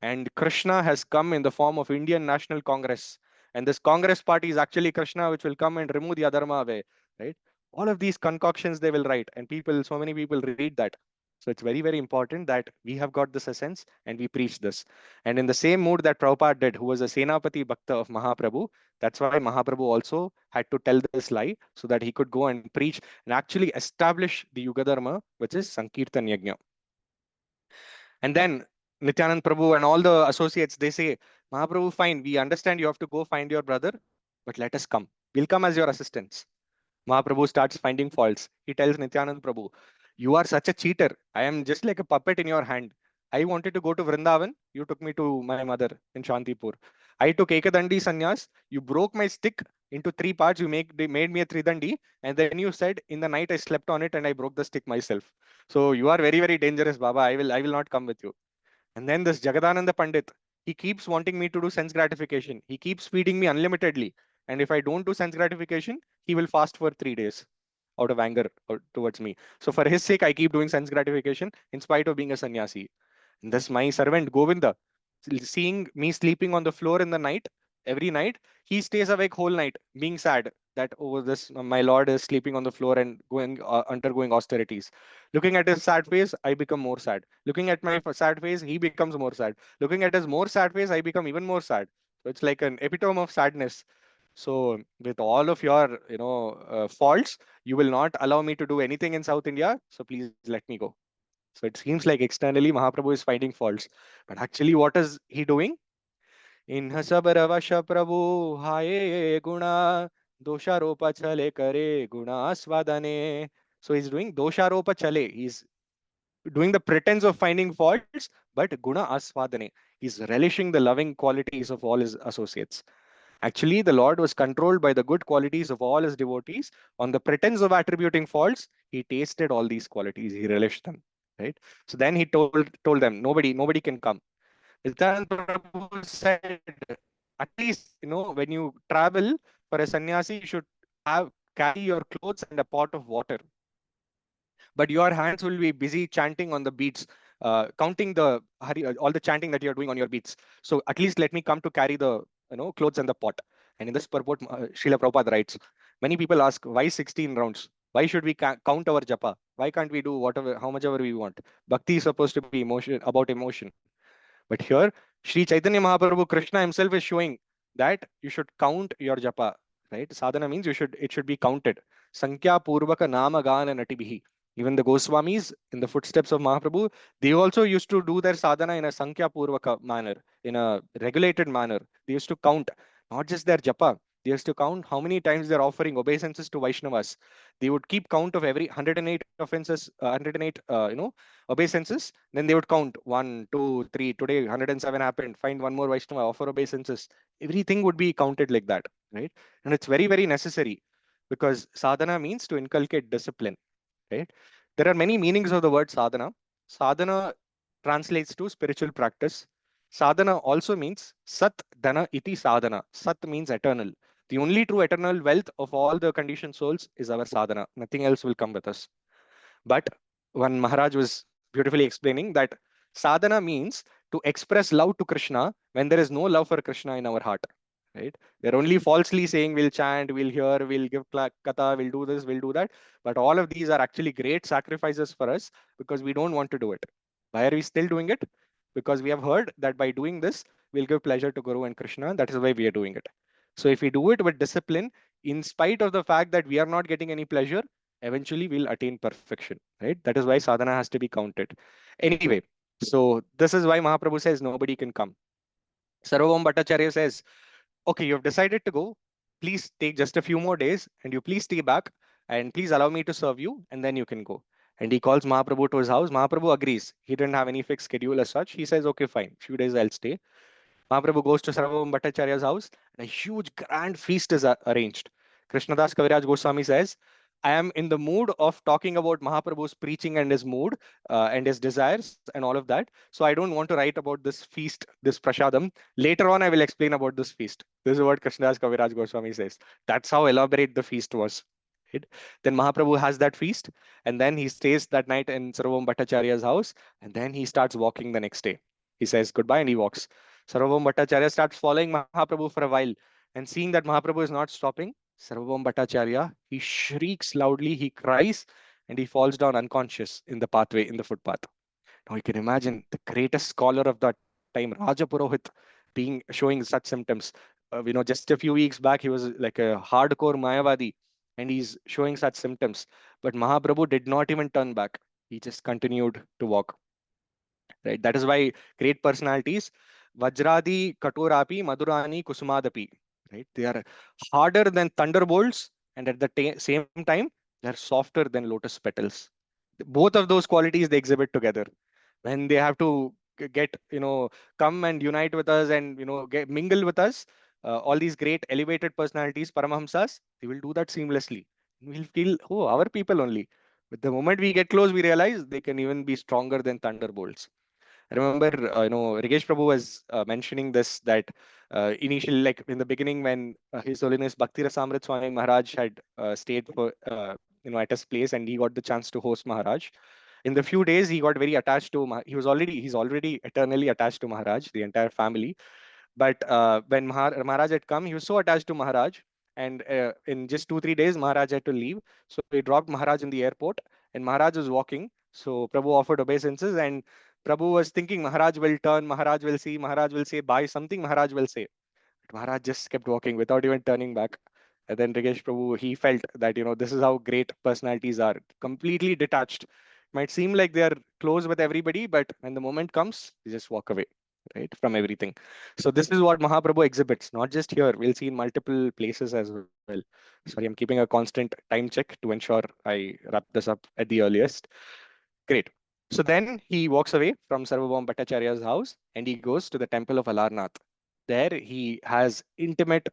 And Krishna has come in the form of Indian National Congress. and this Congress party is actually Krishna, which will come and remove the adharma away, right? All of these concoctions they will write, and people, so many people read that. So it's very, very important that we have got this essence and we preach this. And in the same mood that Prabhupada did, who was a Senapati Bhakta of Mahaprabhu, that's why Mahaprabhu also had to tell this lie so that he could go and preach and actually establish the Yuga Dharma, which is Sankirtan Yajna. And then Nityanand Prabhu and all the associates, they say, Mahaprabhu, fine, we understand you have to go find your brother, but let us come. We'll come as your assistants. Mahaprabhu starts finding faults. He tells Nityanand Prabhu, you are such a cheater. I am just like a puppet in your hand. I wanted to go to Vrindavan. You took me to my mother in Shantipur. I took Ekadandi Sannyas. You broke my stick into three parts. Made me a Tridandi. And then you said, in the night I slept on it and I broke the stick myself. So you are very, very dangerous, Baba. I will not come with you. And then this Jagadananda Pandit, he keeps wanting me to do sense gratification. He keeps feeding me unlimitedly. And if I don't do sense gratification, he will fast for 3 days out of anger towards me. So for his sake, I keep doing sense gratification in spite of being a sannyasi. And thus my servant Govinda, seeing me sleeping on the floor in the night, every night, he stays awake whole night, being sad that oh this my lord is sleeping on the floor and going undergoing austerities. Looking at his sad face, I become more sad. Looking at my sad face, he becomes more sad. Looking at his more sad face, I become even more sad. So it's like an epitome of sadness. So with all of your faults, you will not allow me to do anything in South India. So please let me go. So it seems like externally Mahaprabhu is finding faults, but actually, what is he doing? In Hasabaravasha Prabhu Haye Guna Dosharopa Chale Kare Guna Swadane. So he's doing Dosharopa Chale. He's doing the pretense of finding faults, but Guna Aswadane. He's relishing the loving qualities of all his associates. Actually, the Lord was controlled by the good qualities of all his devotees. On the pretense of attributing faults, he tasted all these qualities. He relished them. Right. So then he told them, nobody can come. Nityanand Prabhu said, at least when you travel for a sannyasi, you should have carry your clothes and a pot of water, but your hands will be busy chanting on the beats, counting the all the chanting that you're doing on your beats. So at least let me come to carry the clothes and the pot. And in this purport, Srila Prabhupada writes, many people ask, why 16 rounds? Why should we count our japa? Why can't we do whatever, how much ever we want? Bhakti is supposed to be emotion about emotion. But here, Sri Chaitanya Mahaprabhu Krishna himself is showing that you should count your japa, right? Sadhana means it should be counted. Sankhya Purvaka Nama Gana Natibihi. Even the Goswamis in the footsteps of Mahaprabhu, they also used to do their sadhana in a Sankhya Purvaka manner, in a regulated manner. They used to count not just their japa, they used to count how many times they're offering obeisances to Vaishnavas. They would keep count of every 108 offenses, 108, obeisances. Then they would count 1, 2, 3. Today 107 happened. Find one more Vaishnava, offer obeisances. Everything would be counted like that, right? And it's very, very necessary because sadhana means to inculcate discipline, right? There are many meanings of the word sadhana. Sadhana translates to spiritual practice. Sadhana also means sat dana iti sadhana. Sat means eternal. The only true eternal wealth of all the conditioned souls is our sadhana. Nothing else will come with us. But one Maharaj was beautifully explaining that sadhana means to express love to Krishna when there is no love for Krishna in our heart. Right? We're only falsely saying we'll chant, we'll hear, we'll give katha, we'll do this, we'll do that. But all of these are actually great sacrifices for us because we don't want to do it. Why are we still doing it? Because we have heard that by doing this, we'll give pleasure to Guru and Krishna. That is why we are doing it. So if we do it with discipline, in spite of the fact that we are not getting any pleasure, eventually we'll attain perfection, right? That is why sadhana has to be counted. Anyway, so this is why Mahaprabhu says nobody can come. Sarvabhauma Bhattacharya says, okay, you have decided to go. Please take just a few more days and you please stay back and please allow me to serve you and then you can go. And he calls Mahaprabhu to his house. Mahaprabhu agrees. He didn't have any fixed schedule as such. He says, okay, fine. Few days I'll stay. Mahaprabhu goes to Sarvabhauma Bhattacharya's house and a huge grand feast is arranged. Krishnadas Kaviraj Goswami says, I am in the mood of talking about Mahaprabhu's preaching and his mood and his desires and all of that. So I don't want to write about this feast, this prasadam. Later on, I will explain about this feast. This is what Krishnadas Kaviraj Goswami says. That's how elaborate the feast was. Right? Then Mahaprabhu has that feast and then he stays that night in Sarvabhauma Bhattacharya's house and then he starts walking the next day. He says goodbye and he walks. Sarvabhauma Bhattacharya starts following Mahaprabhu for a while. And seeing that Mahaprabhu is not stopping, Sarvabhaum Bhattacharya, he shrieks loudly, he cries, and he falls down unconscious in the pathway, in the footpath. Now you can imagine the greatest scholar of that time, Raja Purohit, being showing such symptoms. Just a few weeks back, he was like a hardcore Mayavadi, and he's showing such symptoms. But Mahaprabhu did not even turn back. He just continued to walk. Right. That is why great personalities, Vajradi, Katorapi, Madhurani, Kusumadapi. Right. They are harder than thunderbolts, and at the same time, they are softer than lotus petals. Both of those qualities they exhibit together when they have to get come and unite with us and get mingle with us. All these great elevated personalities, paramahamsas, they will do that seamlessly. We'll feel, oh, our people only. But the moment we get close, we realize they can even be stronger than thunderbolts. I remember, Rigesh Prabhu was mentioning this, that initially, like in the beginning, when His Holiness Bhakti Rasamrit Swami Maharaj had stayed for, at his place, and he got the chance to host Maharaj. In the few days, he got very attached to. He's already eternally attached to Maharaj, the entire family. But when Maharaj had come, he was so attached to Maharaj, and in just 2 3 days, Maharaj had to leave. So he dropped Maharaj in the airport, and Maharaj was walking. So Prabhu offered obeisances, and Prabhu was thinking Maharaj will turn, Maharaj will see, Maharaj will say bye, something Maharaj will say. But Maharaj just kept walking without even turning back. And then Rigesh Prabhu, he felt that, this is how great personalities are, completely detached. Might seem like they are close with everybody, but when the moment comes, they just walk away, right, from everything. So this is what Mahaprabhu exhibits, not just here. We'll see in multiple places as well. Sorry, I'm keeping a constant time check to ensure I wrap this up at the earliest. Great. So then he walks away from Sarvabhaum Bhattacharya's house and he goes to the temple of Alarnath. There he has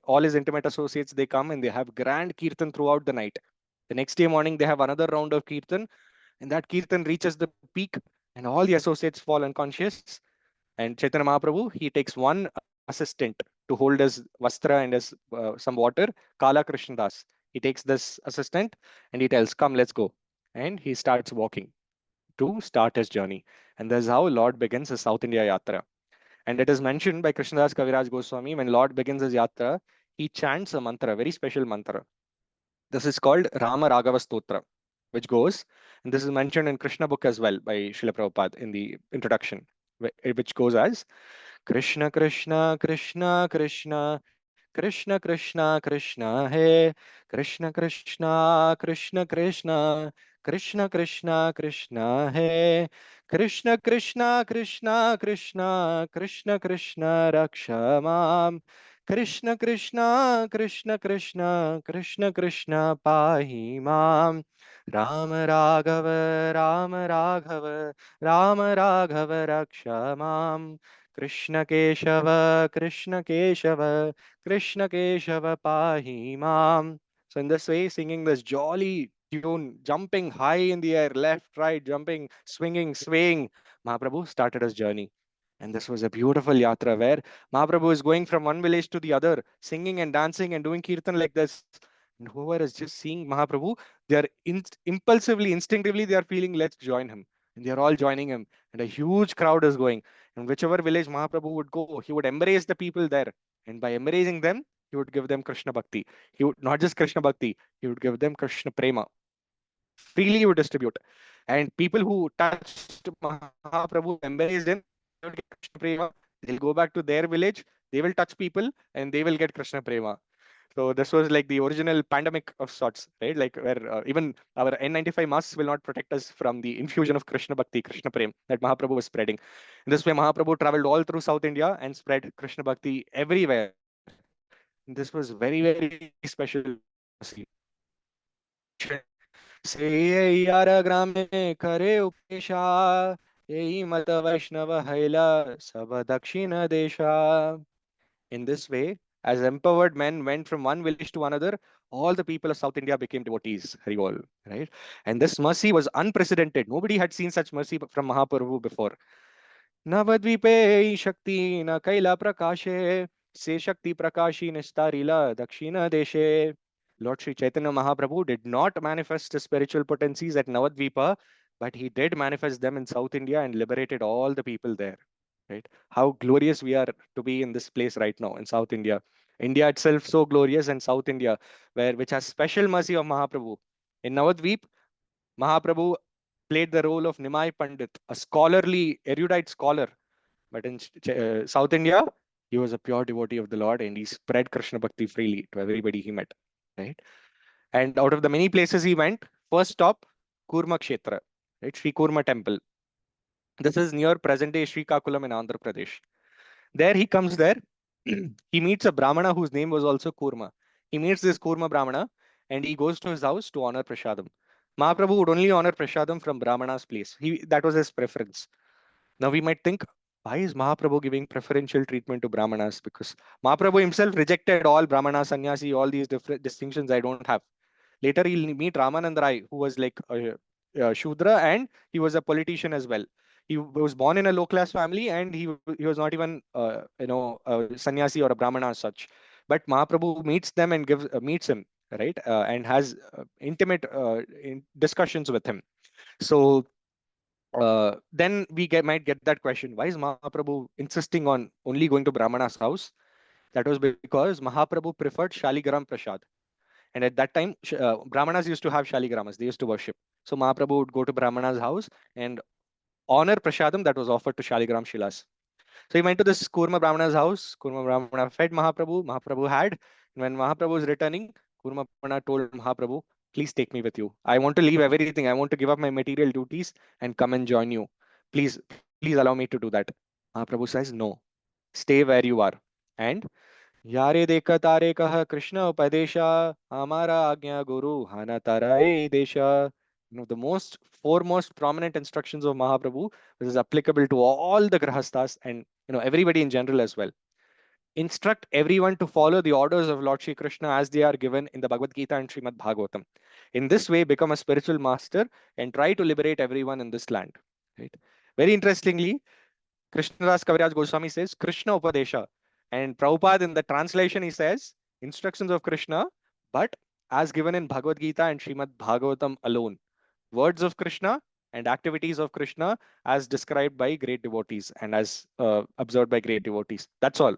all his intimate associates, they come and they have grand kirtan throughout the night. The next day morning, they have another round of kirtan, and that kirtan reaches the peak, and all the associates fall unconscious. And Chaitanya Mahaprabhu, he takes one assistant to hold his vastra and his some water, Kala Krishnadas. He takes this assistant and he tells, "Come, let's go." And he starts walking to start his journey. And that's how Lord begins his South India Yatra. And it is mentioned by Krishnadas Kaviraj Goswami, when Lord begins his Yatra, he chants a mantra, a very special mantra. This is called Rama Raghava Stotra, which goes, and this is mentioned in Krishna book as well by Srila Prabhupada in the introduction, which goes as Krishna Krishna Krishna Krishna Krishna Krishna Krishna He Krishna Krishna Krishna Krishna Krishna Krishna Krishna He Krishna Krishna Krishna Krishna Krishna Krishna Raksha Mam Krishna Krishna Krishna Krishna Krishna Krishna Pahi Mam Ram Raghava Ram Raghava Ram Raghava Raksha Mam Krishna Keshava Krishna Keshava Krishna Keshava Pahi Mam. So in this way, singing this jolly tune, jumping high in the air, left, right, jumping, swinging, swaying, Mahaprabhu started his journey. And this was a beautiful yatra where Mahaprabhu is going from one village to the other, singing and dancing and doing kirtan like this. And whoever is just seeing Mahaprabhu, they are impulsively, instinctively, they are feeling, let's join him. And they are all joining him. And a huge crowd is going. And whichever village Mahaprabhu would go, he would embrace the people there. And by embracing them, he would give them Krishna Bhakti. He would not just Krishna Bhakti, he would give them Krishna Prema. Freely he would distribute. And people who touched Mahaprabhu, embraced him, they would get Krishna Prema. They'll go back to their village, they will touch people, and they will get Krishna Prema. So this was like the original pandemic of sorts, right? Like where even our N95 masks will not protect us from the infusion of Krishna Bhakti, Krishna Prem that Mahaprabhu was spreading. In this way, Mahaprabhu traveled all through South India and spread Krishna Bhakti everywhere. And this was very, very special mercy. It is mentioned, say yara grame kare upesha, yei mata Vaishnava haila sabha dakshina desha. In this way, as empowered men went from one village to another, all the people of South India became devotees. Haribol, right? And this mercy was unprecedented. Nobody had seen such mercy from Mahaprabhu before. Navadvipe Shakti na Kaila Prakashe, Se Shakti Prakashi Nistarila Dakshina Deshe. Lord Sri Chaitanya Mahaprabhu did not manifest his spiritual potencies at Navadvipa, but he did manifest them in South India and liberated all the people there. Right? How glorious we are to be in this place right now in South India. India itself so glorious, and South India, which has special mercy of Mahaprabhu. In Navadvip, Mahaprabhu played the role of Nimai Pandit, a scholarly, erudite scholar. But in South India, he was a pure devotee of the Lord, and he spread Krishna Bhakti freely to everybody he met. Right? And out of the many places he went, first stop, Kurma Kshetra, right? Sri Kurma Temple. This is near present-day Srikakulam in Andhra Pradesh. There he comes there. He meets a Brahmana whose name was also Kurma. He meets this Kurma Brahmana and he goes to his house to honor Prasadam. Mahaprabhu would only honor Prasadam from Brahmana's place. That was his preference. Now we might think, why is Mahaprabhu giving preferential treatment to Brahmanas? Because Mahaprabhu himself rejected all Brahmana, Sannyasi, all these different distinctions I don't have. Later, he'll meet Ramanand Rai, who was like a Shudra, and he was a politician as well. He was born in a low class family, and he was not even a sannyasi or a brahmana as such. But Mahaprabhu meets them and meets him, right, and has intimate discussions with him. So then might get that question: why is Mahaprabhu insisting on only going to Brahmana's house? That was because Mahaprabhu preferred Shaligram Prasad. And at that time, Brahmanas used to have Shaligramas, they used to worship. So Mahaprabhu would go to Brahmana's house and honor Prasadam that was offered to Shaligram Shilas. So he went to this Kurma Brahmana's house. Kurma Brahmana fed Mahaprabhu. Mahaprabhu had. And when Mahaprabhu was returning, Kurma Brahmana told Mahaprabhu, please take me with you. I want to leave everything. I want to give up my material duties and come and join you. Please allow me to do that. Mahaprabhu says, no, stay where you are. And यारे देख तारे कह कृष्ण उपदेशा हमारा आज्ञा गुरु हाना ताराए desha. The most foremost prominent instructions of Mahaprabhu, which is applicable to all the grahasthas and everybody in general as well. Instruct everyone to follow the orders of Lord Shri Krishna as they are given in the Bhagavad Gita and Srimad Bhagavatam. In this way, become a spiritual master and try to liberate everyone in this land. Right? Very interestingly, Krishnadas Kaviraj Goswami says Krishna Upadesha. And Prabhupada in the translation he says instructions of Krishna, but as given in Bhagavad Gita and Srimad Bhagavatam alone. Words of Krishna and activities of Krishna as described by great devotees and as observed by great devotees. That's all.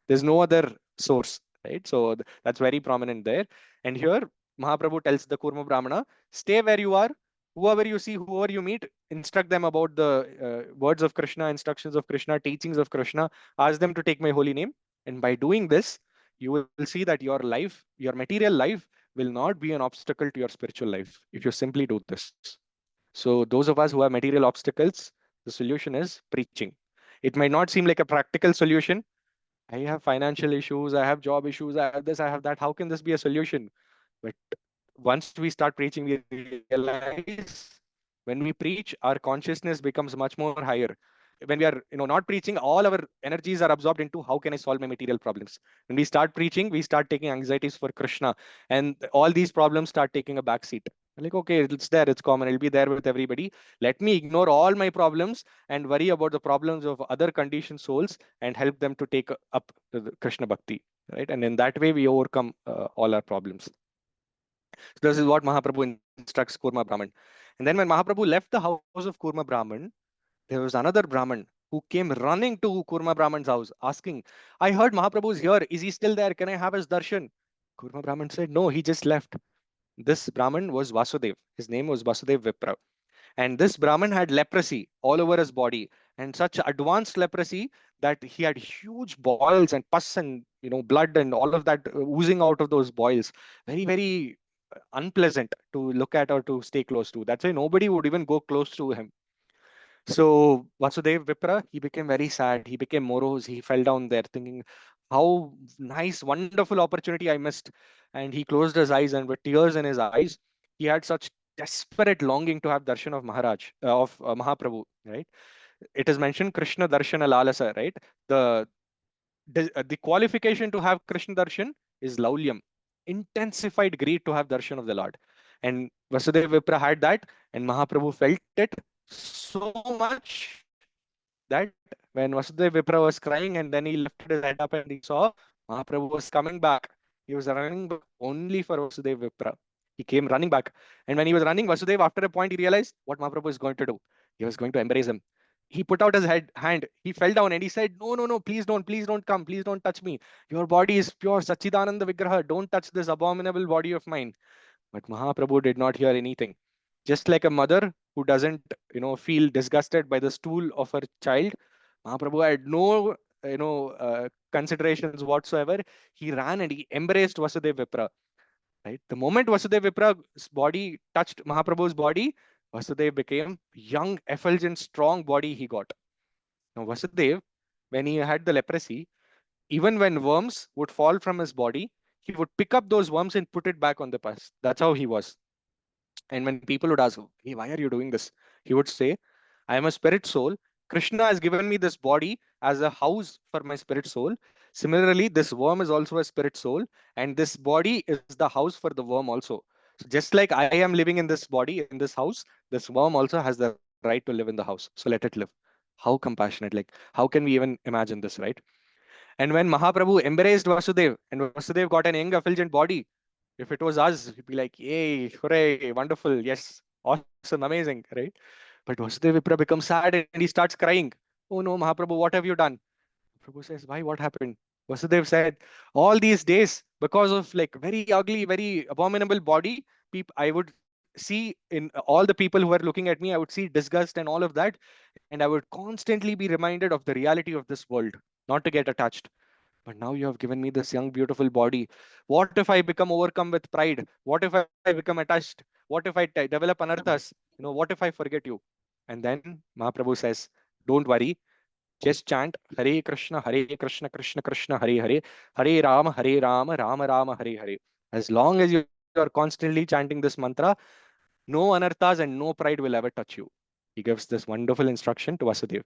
There's no other source, right? So that's very prominent there. And here Mahaprabhu tells the Kurma Brahmana, stay where you are. Whoever you see, whoever you meet, instruct them about the words of Krishna, instructions of Krishna, teachings of Krishna. Ask them to take my holy name. And by doing this, you will see that your life, your material life, will not be an obstacle to your spiritual life if you simply do this. So those of us who have material obstacles, the solution is preaching. It might not seem like a practical solution. I have financial issues, I have job issues, I have this, I have that. How can this be a solution? But once we start preaching, we realize when we preach, our consciousness becomes much more higher. When we are not preaching, all our energies are absorbed into how can I solve my material problems. When we start preaching, we start taking anxieties for Krishna, and all these problems start taking a back seat. Like, okay, it's there, it's common, it'll be there with everybody. Let me ignore all my problems and worry about the problems of other conditioned souls and help them to take up the Krishna Bhakti, right? And in that way, we overcome all our problems. So this is what Mahaprabhu instructs Kurma Brahman. And then when Mahaprabhu left the house of Kurma Brahman, there was another Brahman who came running to Kurma Brahman's house asking, I heard Mahaprabhu is here. Is he still there? Can I have his darshan? Kurma Brahman said, no, he just left. This Brahman was Vasudev. His name was Vasudev Vipra. And this Brahman had leprosy all over his body, and such advanced leprosy that he had huge boils and pus and blood and all of that oozing out of those boils. Very, very unpleasant to look at or to stay close to. That's why nobody would even go close to him. So Vasudev Vipra, he became very sad. He became morose. He fell down there thinking, how nice, wonderful opportunity I missed. And he closed his eyes, and with tears in his eyes, he had such desperate longing to have darshan of Maharaj, of Mahaprabhu, right? It is mentioned Krishna Darshana Lalasa, right? The, the qualification to have Krishna Darshan is laulyam, intensified greed to have darshan of the Lord. And Vasudeva Vipra had that, and Mahaprabhu felt it so much that when Vasudeva Vipra was crying and then he lifted his head up and he saw Mahaprabhu was coming back, he was running back only for Vasudeva Vipra. He came running back. And when he was running, Vasudeva, after a point, he realized what Mahaprabhu is going to do. He was going to embrace him. he put out his hand. He fell down and he said, "No, no, no, please don't come. Please don't touch me. Your body is pure Sachidananda Vigraha. Don't touch this abominable body of mine." But Mahaprabhu did not hear anything. Just like a mother who doesn't, feel disgusted by the stool of her child, Mahaprabhu had no, considerations whatsoever. He ran and he embraced Vasudev Vipra. Right. The moment Vasudev Vipra's body touched Mahaprabhu's body, Vasudev became young, effulgent, strong body he got. Now Vasudev, when he had the leprosy, even when worms would fall from his body, he would pick up those worms and put it back on the pus. That's how he was. And when people would ask, "Hey, why are you doing this?" He would say, "I am a spirit soul. Krishna has given me this body as a house for my spirit soul. Similarly, this worm is also a spirit soul, and this body is the house for the worm also. So just like I am living in this body, in this house, this worm also has the right to live in the house. So let it live." How compassionate! Like, how can we even imagine this, right? And when Mahaprabhu embraced Vasudev, and Vasudev got an young, effulgent body, if it was us, we'd be like, "Yay, hooray, wonderful, yes, awesome, amazing," right? But Vasudev Vipra becomes sad and he starts crying. "Oh no, Mahaprabhu, what have you done?" Prabhu says, "Why? What happened?" Vasudev said, "All these days, because of like very ugly, very abominable body, people I would see in all the people who were looking at me, I would see disgust and all of that, and I would constantly be reminded of the reality of this world, not to get attached. But now you have given me this young, beautiful body. What if I become overcome with pride? What if I become attached? What if I develop anarthas? What if I forget you?" And then Mahaprabhu says, "Don't worry. Just chant Hare Krishna, Krishna Krishna, Hare Hare, Hare Rama, Rama Rama, Hare Hare. As long as you are constantly chanting this mantra, no anarthas and no pride will ever touch you." He gives this wonderful instruction to Vasudev.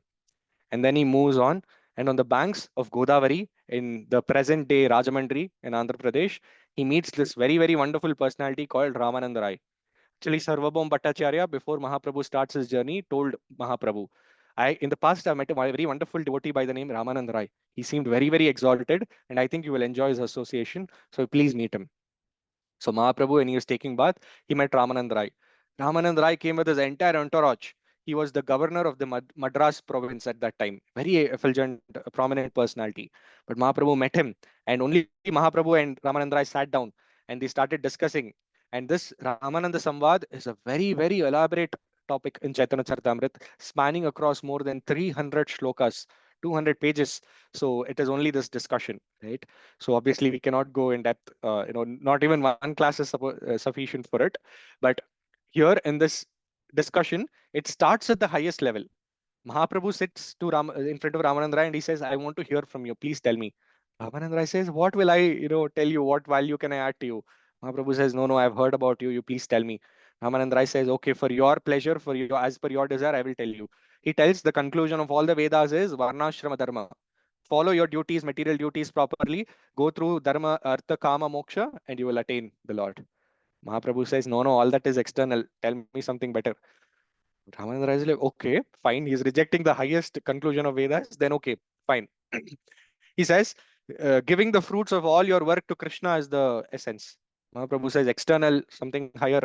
And then he moves on. And on the banks of Godavari in the present day Rajamandri in Andhra Pradesh, he meets this very, very wonderful personality called Ramananda Rai. Actually, Sarvabhaum Bhattacharya, before Mahaprabhu starts his journey, told Mahaprabhu, in the past, I met a very wonderful devotee by the name Ramanand Rai. He seemed very, very exalted, and I think you will enjoy his association. So please meet him. So Mahaprabhu, when he was taking bath, he met Ramanand Rai. Ramanand Rai came with his entire entourage. He was the governor of the Madras province at that time. Very effulgent, prominent personality. But Mahaprabhu met him, and only Mahaprabhu and Ramanand Rai sat down, and they started discussing. And this Ramananda Samvad is a very, very elaborate topic in Chaitanya Charitamrita, spanning across more than 300 shlokas, 200 pages. So it is only this discussion, right? So obviously we cannot go in depth. Not even one class is sufficient for it. But here in this discussion, it starts at the highest level. Mahaprabhu sits in front of Ramanand Rai and he says, "I want to hear from you. Please tell me." Ramanand Rai says, "What will I, tell you? What value can I add to you?" Mahaprabhu says, "No, no, I've heard about you. You please tell me." Ramanand Rai says, "Okay, for your pleasure, as per your desire, I will tell you." He tells the conclusion of all the Vedas is Varnashrama Dharma. Follow your duties, material duties properly. Go through Dharma, Artha, Kama, Moksha, and you will attain the Lord. Mahaprabhu says, "No, no, all that is external. Tell me something better." Ramananda Rai is like, "Okay, fine." He's rejecting the highest conclusion of Vedas. Then, okay, fine. He says, "Giving the fruits of all your work to Krishna is the essence." Mahaprabhu says, "External, something higher."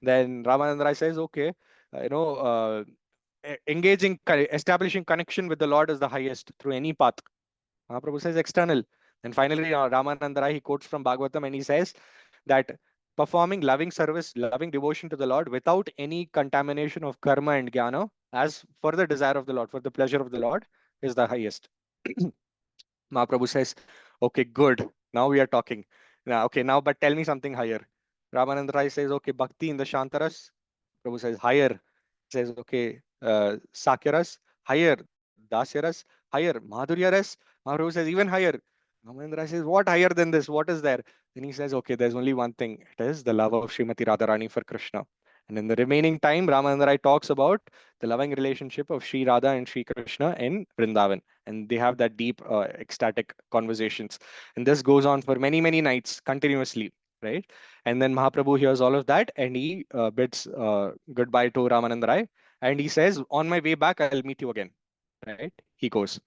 Then Ramananda Rai says, "Okay, establishing connection with the Lord is the highest through any path." Mahaprabhu says external. And finally, Ramananda Rai, he quotes from Bhagavatam and he says that performing loving service, loving devotion to the Lord without any contamination of karma and jnana, as for the desire of the Lord, for the pleasure of the Lord, is the highest. Mahaprabhu says, "Okay, good. Now we are talking. Now, okay, now, but tell me something higher." Ramananda Rai says, "Okay, bhakti in the Shantaras." Prabhu says, "Higher." Says, "Okay, Sakyaras, higher. Dasyaras, higher. Madhuryaras." Mahaprabhu says, "Even higher." Ramananda says, "What higher than this? What is there?" Then he says, "Okay, there's only one thing. It is the love of Srimati Radharani for Krishna." And in the remaining time, Ramananda Rai talks about the loving relationship of Sri Radha and Sri Krishna in Vrindavan. And they have that deep, ecstatic conversations. And this goes on for many, many nights continuously, right? And then Mahaprabhu hears all of that and he bids goodbye to Ramananda Rai. And he says, "On my way back, I'll meet you again." Right? He goes.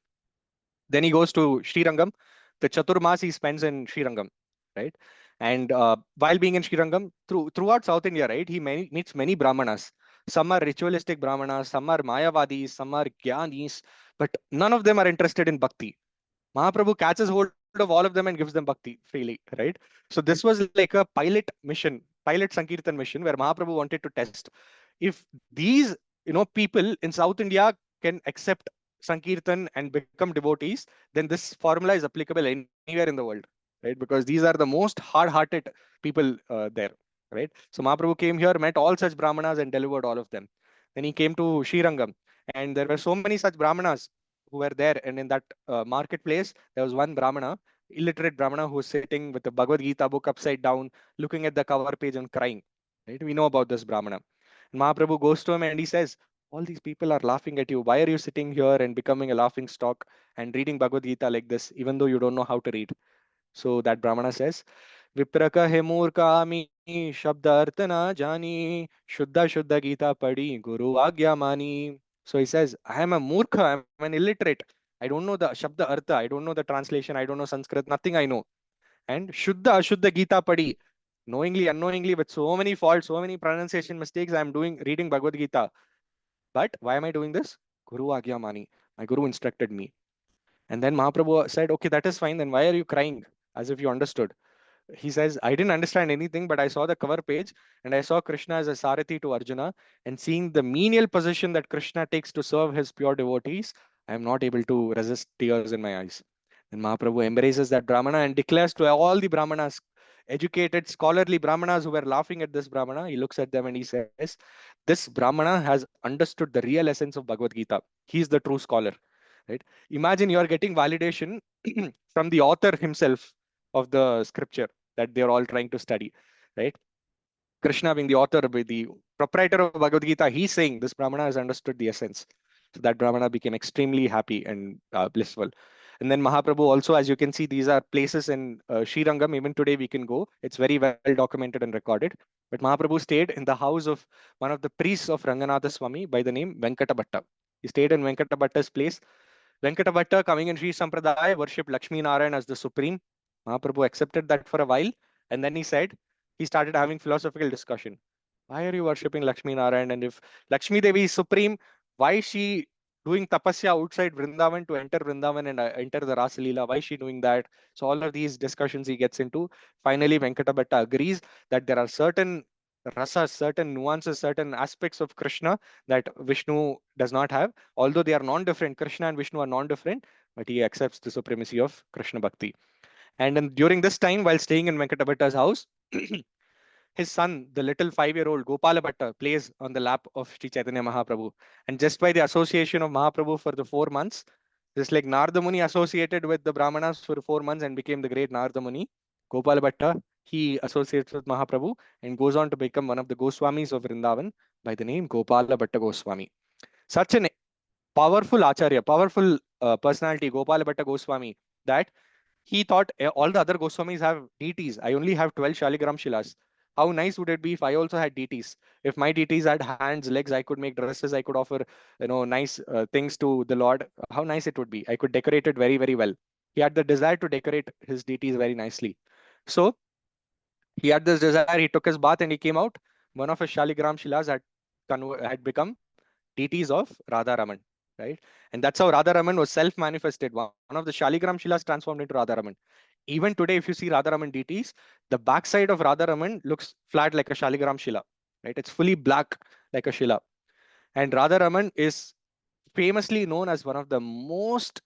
Then he goes to Srirangam. The Chaturmas he spends in Srirangam, right? And while being in Srirangam, throughout South India, right, he meets many Brahmanas. Some are ritualistic Brahmanas, some are Mayavadis, some are Gyanis, but none of them are interested in bhakti. Mahaprabhu catches hold of all of them and gives them bhakti freely, right? So this was like a pilot mission, pilot Sankirtan mission, where Mahaprabhu wanted to test if these, people in South India can accept Sankirtan and become devotees, then this formula is applicable anywhere in the world, right? Because these are the most hard-hearted people there, right? So Mahaprabhu came here, met all such Brahmanas and delivered all of them. Then he came to Srirangam, and there were so many such Brahmanas who were there. And in that marketplace, there was one Brahmana, illiterate Brahmana, who was sitting with the Bhagavad Gita book upside down, looking at the cover page and crying. Right? We know about this Brahmana. And Mahaprabhu goes to him and he says, all these people are laughing at you. Why are you sitting here and becoming a laughing stock and reading Bhagavad Gita like this, even though you don't know how to read? So that Brahmana says, Vipraka he murkami, shabda artha na jani, shuddha Gita padi, guru agya mani. So he says, I am a murkha, I am an illiterate. I don't know the shabda artha, I don't know the translation, I don't know Sanskrit, nothing I know. And Shuddha Gita padi, knowingly, unknowingly, with so many faults, so many pronunciation mistakes, I am reading Bhagavad Gita. But why am I doing this? Guru agya mani. My guru instructed me. And then Mahaprabhu said, okay, that is fine. Then why are you crying? As if you understood. He says, I didn't understand anything, but I saw the cover page and I saw Krishna as a Sarathi to Arjuna, and seeing the menial position that Krishna takes to serve his pure devotees, I am not able to resist tears in my eyes. And Mahaprabhu embraces that Brahmana and declares to all the Brahmanas, educated, scholarly Brahmanas who were laughing at this Brahmana, he looks at them and he says, this Brahmana has understood the real essence of Bhagavad Gita. He is the true scholar. Right? Imagine you are getting validation from the author himself of the scripture that they're all trying to study, right? Krishna being the author, the proprietor of Bhagavad Gita, he's saying this Brahmana has understood the essence. So that Brahmana became extremely happy and blissful. And then Mahaprabhu also, as you can see, these are places in Srirangam. Even today we can go. It's very well documented and recorded. But Mahaprabhu stayed in the house of one of the priests of Ranganatha Swami by the name Venkata Bhatta. He stayed in Venkata Bhatta's place. Venkata Bhatta, coming in Sri Sampradaya, worshipped Lakshmi Narayan as the supreme. Mahaprabhu accepted that for a while, and then he said, he started having philosophical discussion. Why are you worshipping Lakshmi Narayan? And if Lakshmi Devi is supreme, why is she doing tapasya outside Vrindavan to enter Vrindavan and enter the Rasa Leela? Why is she doing that? So all of these discussions he gets into. Finally, Venkata Bhatta agrees that there are certain rasas, certain nuances, certain aspects of Krishna that Vishnu does not have. Although they are non-different, Krishna and Vishnu are non-different, but he accepts the supremacy of Krishna Bhakti. And then during this time, while staying in Venkatabhatta's house, his son, the little 5-year-old Gopala Bhatta, plays on the lap of Sri Chaitanya Mahaprabhu. And just by the association of Mahaprabhu for the 4 months, just like Narada Muni associated with the Brahmanas for 4 months and became the great Narada Muni, Gopala Bhatta, he associates with Mahaprabhu and goes on to become one of the Goswamis of Vrindavan by the name Gopala Bhatta Goswami. Such an powerful Acharya, powerful personality, Gopala Bhatta Goswami, that he thought all the other Goswamis have deities. I only have 12 Shaligram Shilas. How nice would it be if I also had deities? If my deities had hands, legs, I could make dresses, I could offer, nice things to the Lord. How nice it would be. I could decorate it very, very well. He had the desire to decorate his deities very nicely. So he had this desire, he took his bath and he came out. One of his Shaligram Shilas had become deities of Radha Raman, right? And that's how Radha Raman was self-manifested. One of the Shaligram Shilas transformed into Radha Raman. Even today, if you see Radha Raman deities, the backside of Radha Raman looks flat like a Shaligram Shila, right? It's fully black like a Shila. And Radha Raman is famously known as one of the most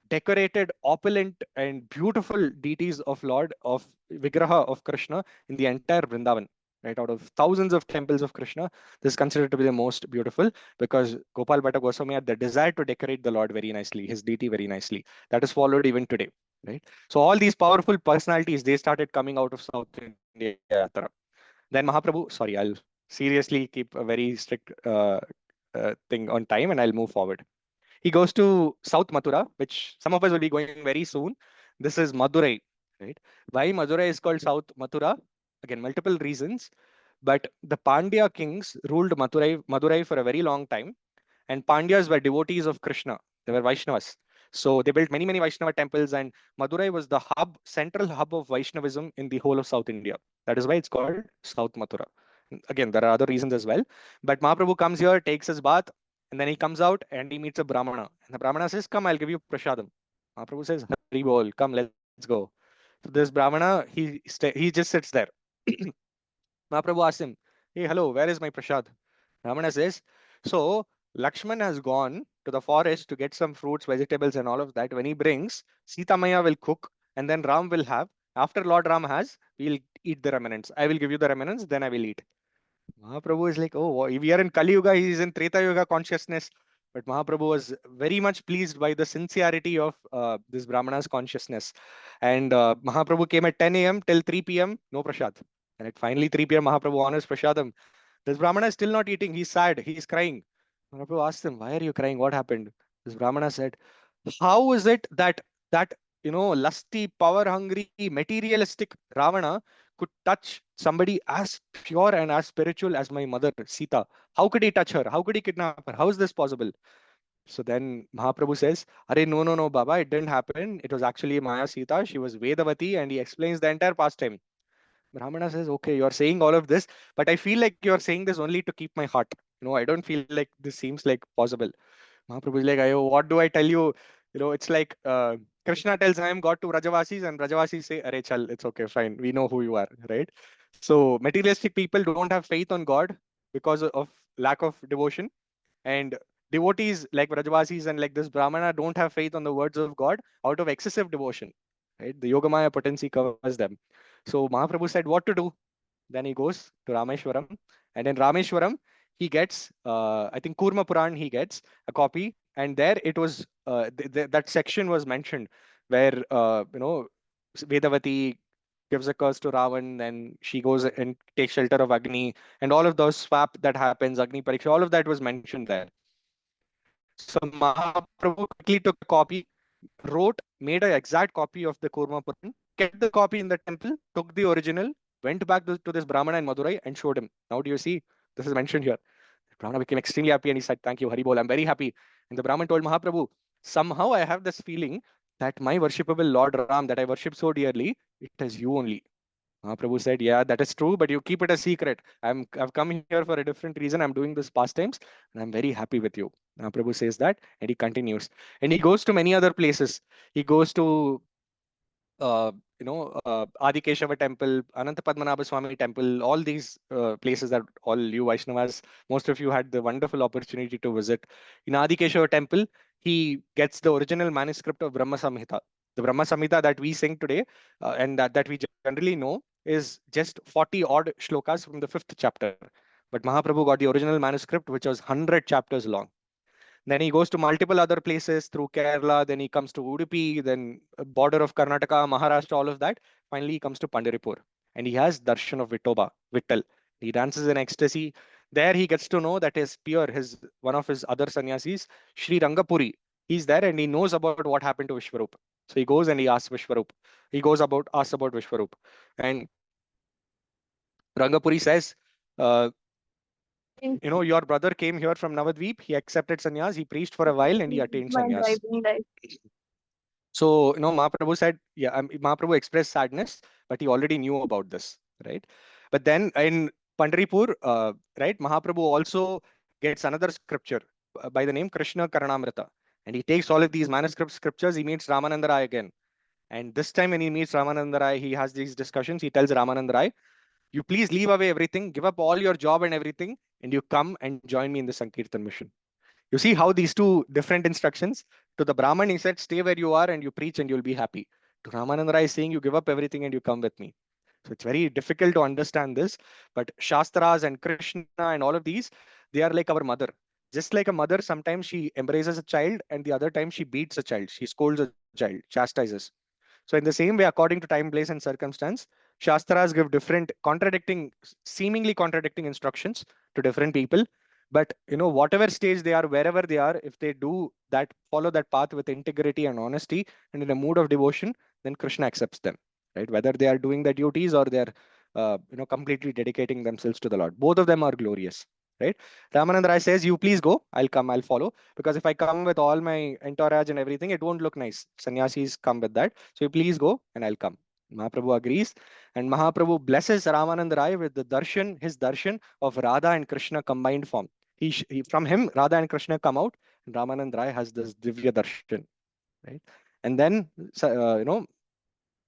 decorated, opulent, and beautiful deities of Lord of Vigraha of Krishna in the entire Vrindavan. Right, out of thousands of temples of Krishna, this is considered to be the most beautiful because Gopal Bhatta Goswami had the desire to decorate the Lord very nicely, his deity very nicely. That is followed even today. Right. So all these powerful personalities, they started coming out of South India Yatra. Then Mahaprabhu, sorry, I'll seriously keep a very strict thing on time and I'll move forward. He goes to South Mathura, which some of us will be going very soon. This is Madurai, right? Why Madurai is called South Mathura? Again, multiple reasons. But the Pandya kings ruled Madurai for a very long time, and Pandyas were devotees of Krishna. They were Vaishnavas. So they built many, many Vaishnava temples, and Madurai was the central hub of Vaishnavism in the whole of South India. That is why it's called South Mathura. Again, there are other reasons as well. But Mahaprabhu comes here, takes his bath, and then he comes out and he meets a Brahmana. And the Brahmana says, "Come, I'll give you prasadam." Mahaprabhu says, "Hari bol, come, let's go." So this Brahmana, he just sits there. Mahaprabhu asks him, "Hey, hello, where is my prasad?" Ramana says, "So Lakshman has gone to the forest to get some fruits, vegetables, and all of that. When he brings, Sita Maya will cook, and then Ram will have. After Lord Ram has, we'll eat the remnants. I will give you the remnants, then I will eat." Mahaprabhu is like, "Oh, we are in Kali Yuga, he is in Treta Yuga consciousness." But Mahaprabhu was very much pleased by the sincerity of this Brahmana's consciousness. And Mahaprabhu came at 10 a.m. till 3 p.m., no prasad. And at finally 3 p.m., Mahaprabhu honors prasadam. This Brahmana is still not eating. He's sad. He's crying. Mahaprabhu asked him, "Why are you crying? What happened?" This Brahmana said, "How is it that lusty, power-hungry, materialistic Ravana could touch somebody as pure and as spiritual as my mother, Sita? How could he touch her? How could he kidnap her? How is this possible?" So then Mahaprabhu says, "Arey, no, no, no, Baba, it didn't happen. It was actually Maya Sita. She was Vedavati," and he explains the entire pastime. Brahmana says, "Okay, you're saying all of this, but I feel like you're saying this only to keep my heart. I don't feel like this seems like possible." Mahaprabhu is like, "Ayo, what do I tell you? It's like Krishna tells I am God to Rajavasis, and Rajavasis say, Arey, chal, it's okay, fine. We know who you are, right?" So materialistic people don't have faith on God because of lack of devotion, and devotees like Rajavasis and like this Brahmana don't have faith on the words of God out of excessive devotion. Right? The Yogamaya potency covers them. So Mahaprabhu said what to do. Then he goes to Rameshwaram, and in Rameshwaram, he gets, I think Kurma Puran, he gets a copy, and there it was, that section was mentioned where, Vedavati gives a curse to Ravan, then she goes and takes shelter of Agni, and all of those swap that happens, Agni Pariksha, all of that was mentioned there. So Mahaprabhu quickly took a copy, wrote, made an exact copy of the Kurma Puran, kept the copy in the temple, took the original, went back to this Brahmana in Madurai and showed him. "Now, do you see? This is mentioned here." Brahmana became extremely happy and he said, "Thank you, Haribol. I'm very happy." And the Brahman told Mahaprabhu, "Somehow I have this feeling that my worshipable Lord Ram that I worship so dearly, it is you only." Mahaprabhu said, "Yeah, that is true, but you keep it a secret. I've come here for a different reason. I'm doing this pastimes, and I'm very happy with you." Mahaprabhu says that, and he continues. And he goes to many other places. He goes to Adi Keshava temple, Ananta Padmanabha Swami temple, all these places that all you Vaishnavas, most of you had the wonderful opportunity to visit. In Adi Keshava temple, he gets the original manuscript of Brahma Samhita. The Brahma Samhita that we sing today, and that we generally know, is just 40 odd shlokas from the fifth chapter. But Mahaprabhu got the original manuscript, which was 100 chapters long. Then he goes to multiple other places through Kerala. Then he comes to Udupi, then border of Karnataka, Maharashtra, all of that. Finally, he comes to Pandaripur, and he has darshan of Vittal. He dances in ecstasy. There he gets to know that his peer, his one of his other sannyasis, Sri Rangapuri, he's there and he knows about what happened to Vishwarup. So he goes and he asks Vishwarup. He goes about asks about Vishwarup, and Rangapuri says, uh, "Your brother came here from Navadvip. He accepted sannyas. He preached for a while and he attained My sannyas." driving life. So, Mahaprabhu said, yeah, Mahaprabhu expressed sadness, but he already knew about this, right? But then in Pandharipur, right, Mahaprabhu also gets another scripture by the name Krishna Karanamrita. And he takes all of these manuscript scriptures, he meets Ramananda Rai again. And this time when he meets Ramananda Rai, he has these discussions. He tells Ramananda Rai, "You please leave away everything, give up all your job and everything, and you come and join me in the Sankirtan mission." You see how these two different instructions. To the Brahman, he said, "Stay where you are and you preach and you'll be happy." To Ramananda Rai, saying, "You give up everything and you come with me." So it's very difficult to understand this. But Shastras and Krishna and all of these, they are like our mother. Just like a mother, sometimes she embraces a child and the other time she beats a child. She scolds a child, chastises. So in the same way, according to time, place, and circumstance, Shastras give different seemingly contradicting instructions to different people. But whatever stage they are, wherever they are, if they do that, follow that path with integrity and honesty and in a mood of devotion, then Krishna accepts them. Right? Whether they are doing their duties or they're completely dedicating themselves to the Lord. Both of them are glorious. Right? Ramananda Rai says, "You please go, I'll come, I'll follow. Because if I come with all my entourage and everything, it won't look nice. Sannyasis come with that. So you please go and I'll come." Mahaprabhu agrees, and Mahaprabhu blesses Ramanand Rai with the darshan, his darshan of Radha and Krishna combined form. From him, Radha and Krishna come out, and Ramanand Rai has this Divya darshan, right? And then,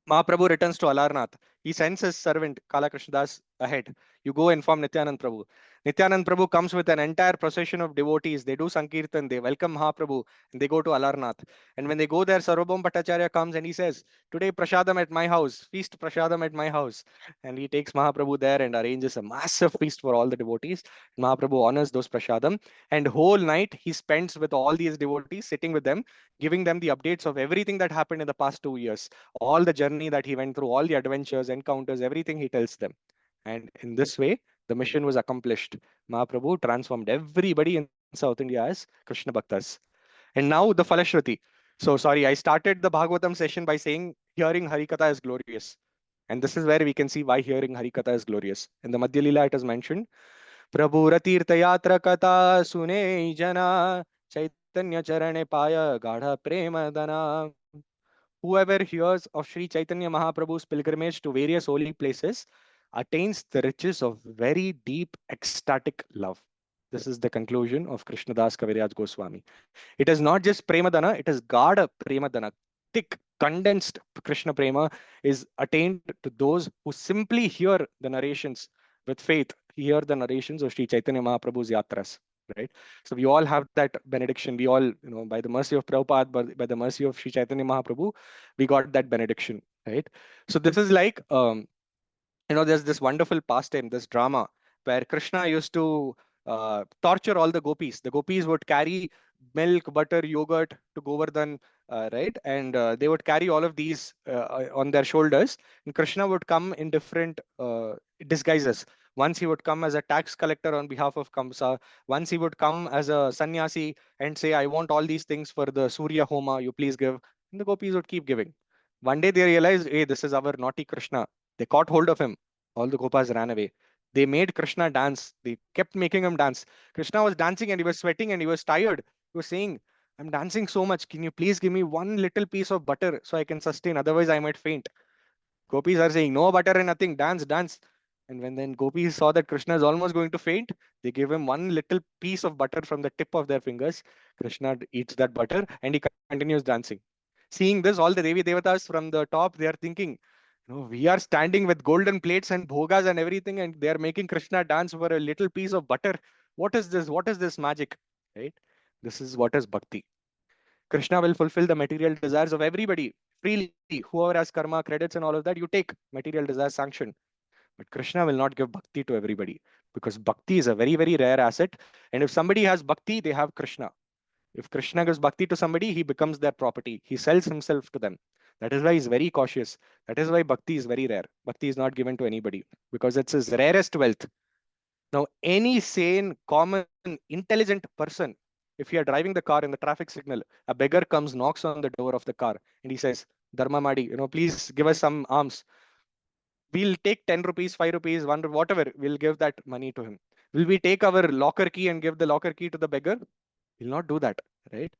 Mahaprabhu returns to Alarnath. He sends his servant Kala Krishnadas ahead. You go inform Nityanand Prabhu. Nityanand Prabhu comes with an entire procession of devotees. They do Sankirtan, they welcome Mahaprabhu, and they go to Alarnath. And when they go there, Sarvabhaum Bhattacharya comes and he says, "Today Prashadam at my house, feast Prashadam at my house." And he takes Mahaprabhu there and arranges a massive feast for all the devotees. Mahaprabhu honors those Prashadam, and whole night he spends with all these devotees, sitting with them, giving them the updates of everything that happened in the past 2 years, all the journey that he went through, all the adventures, encounters, everything he tells them. And in this way, the mission was accomplished. Mahaprabhu transformed everybody in South India as Krishna Bhaktas. And now the Falashruti. So sorry, I started the Bhagavatam session by saying hearing Harikatha is glorious. And this is where we can see why hearing Harikatha is glorious. In the Madhya Lila, it is mentioned, Prabhu Ratirtha Yatra Katha Sune Jana Chaitanya Charane Paya Gadha Prema Dana. Whoever hears of Sri Chaitanya Mahaprabhu's pilgrimage to various holy places attains the riches of very deep ecstatic love. This is the conclusion of Krishnadas Kaviraj Goswami. It is not just Premadana, it is Gada Premadana. Thick, condensed Krishna Prema is attained to those who simply hear the narrations with faith, hear the narrations of Sri Chaitanya Mahaprabhu's yatras. Right. So we all have that benediction. We all, by the mercy of Prabhupada, by the mercy of Sri Chaitanya Mahaprabhu, we got that benediction. Right. So this is like there's this wonderful pastime, this drama where Krishna used to torture all the gopis. The gopis would carry milk, butter, yogurt to Govardhan, right? And they would carry all of these on their shoulders. And Krishna would come in different disguises. Once he would come as a tax collector on behalf of Kamsa. Once he would come as a sannyasi and say, "I want all these things for the Surya Homa, you please give." And the gopis would keep giving. One day they realized, hey, this is our naughty Krishna. They caught hold of him. All the Gopas ran away. They made Krishna dance. They kept making him dance. Krishna was dancing and he was sweating and he was tired. He was saying, "I'm dancing so much. Can you please give me one little piece of butter so I can sustain? Otherwise, I might faint." Gopis are saying, "No butter and nothing. Dance, dance." And when then gopis saw that Krishna is almost going to faint, they give him one little piece of butter from the tip of their fingers. Krishna eats that butter and he continues dancing. Seeing this, all the Devi Devatas from the top, they are thinking, we are standing with golden plates and bhogas and everything, and they are making Krishna dance for a little piece of butter. What is this? What is this magic? Right? This is what is bhakti. Krishna will fulfill the material desires of everybody freely. Whoever has karma, credits, and all of that, you take material desires sanctioned. But Krishna will not give bhakti to everybody because bhakti is a very, very rare asset. And if somebody has bhakti, they have Krishna. If Krishna gives bhakti to somebody, he becomes their property. He sells himself to them. That is why he's very cautious. That is why bhakti is very rare. Bhakti is not given to anybody because it's his rarest wealth. Now, any sane, common, intelligent person, if you are driving the car in the traffic signal, a beggar comes, knocks on the door of the car, and he says, "Dharma Madi, please give us some alms." We'll take 10 rupees, 5 rupees, 1, whatever, we'll give that money to him. Will we take our locker key and give the locker key to the beggar? We'll not do that, right?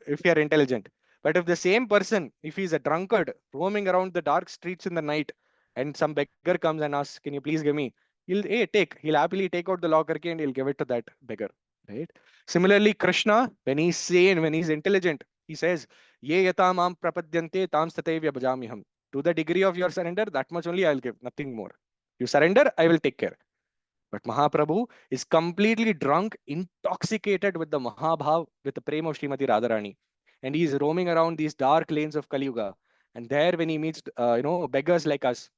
If you are intelligent. But if the same person, if he's a drunkard roaming around the dark streets in the night, and some beggar comes and asks, "Can you please give me?" He'll happily take out the locker key and he'll give it to that beggar, right? Similarly, Krishna, when he's sane, when he's intelligent, he says, "Ye yata mam prapadyante tam statevya bhajamiham." To the degree of your surrender, that much only I'll give, nothing more. You surrender, I will take care. But Mahaprabhu is completely drunk, intoxicated with the Mahabhav, with the prema of Srimati Radharani. And he is roaming around these dark lanes of Kali Yuga. And there, when he meets, beggars like us,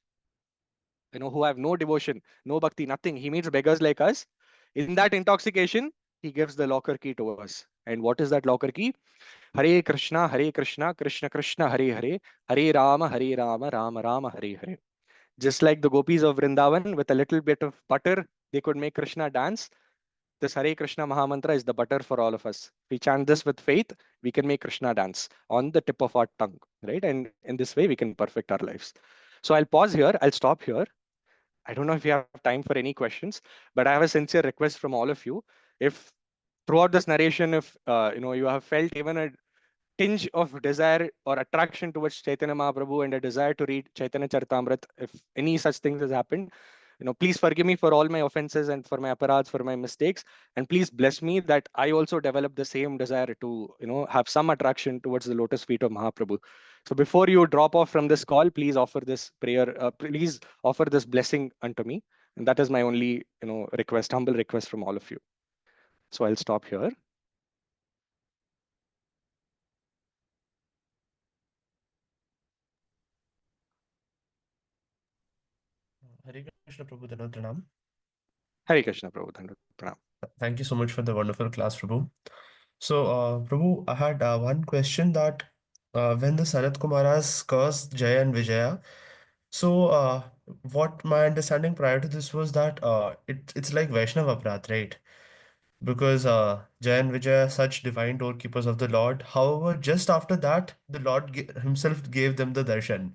who have no devotion, no bhakti, nothing, he meets beggars like us. In that intoxication, he gives the locker key to us. And what is that locker key? Hare Krishna, Hare Krishna, Krishna Krishna, Hare Hare, Hare Rama, Hare Rama, Rama Rama, Hare Hare. Just like the gopis of Vrindavan, with a little bit of butter, they could make Krishna dance. This Hare Krishna Mahamantra is the butter for all of us. If we chant this with faith, we can make Krishna dance on the tip of our tongue, right? And in this way, we can perfect our lives. So I'll pause here. I'll stop here. I don't know if you have time for any questions, but I have a sincere request from all of you. If throughout this narration, if you have felt even a tinge of desire or attraction towards Chaitanya Mahaprabhu and a desire to read Chaitanya Charitamrita, if any such things has happened, please forgive me for all my offenses and for my aparads, for my mistakes, and please bless me that I also develop the same desire to, have some attraction towards the lotus feet of Mahaprabhu. So before you drop off from this call, please offer this prayer, please offer this blessing unto me. And that is my only, request, humble request from all of you. So I'll stop here. Hare Krishna Prabhu, Dandavat Pranam. Hare Krishna, Prabhu. Dandavat Pranam. Thank you so much for the wonderful class, Prabhu. So, Prabhu, I had one question that when the Sanat Kumaras cursed Jaya and Vijaya, so what my understanding prior to this was that it's like Vaishnava Aparadh, right? Because Jaya and Vijaya are such divine doorkeepers of the Lord. However, just after that, the Lord himself gave them the darshan.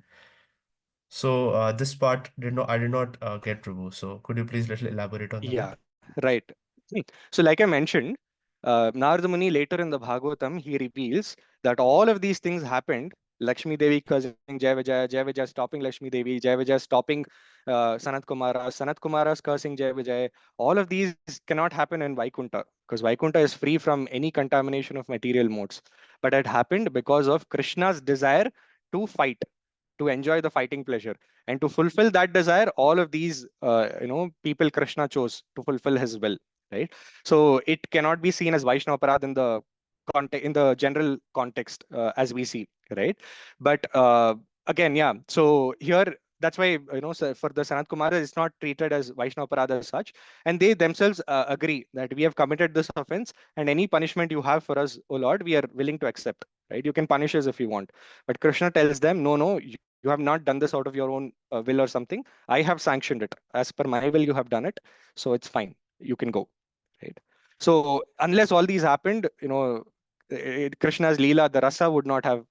So this part I did not get, Prabhu. So could you please little elaborate on that? Yeah, right. So, like I mentioned, Narada Muni later in the Bhagavatam, he reveals that all of these things happened. Lakshmi Devi cursing Jai Vijaya stopping Lakshmi Devi, Jai Vijaya stopping Sanat Kumara's cursing Jai Vijaya. All of these cannot happen in Vaikunta because Vaikunta is free from any contamination of material modes. But it happened because of Krishna's desire to fight, to enjoy the fighting pleasure, and to fulfill that desire, all of these people Krishna chose to fulfill his will, right? So it cannot be seen as Vaishnava Parad in the in the general context, as we see, right? But again, yeah, so here that's why, so for the Sanat Kumara, it's not treated as Vaishnava Parad as such, and they themselves agree that we have committed this offense, and any punishment you have for us, O Lord, we are willing to accept, right? You can punish us if you want. But Krishna tells them, no, no, you have not done this out of your own will or something. I have sanctioned it as per my will. You have done it, so it's fine. You can go, right? So unless all these happened, Krishna's Leela, the rasa would not have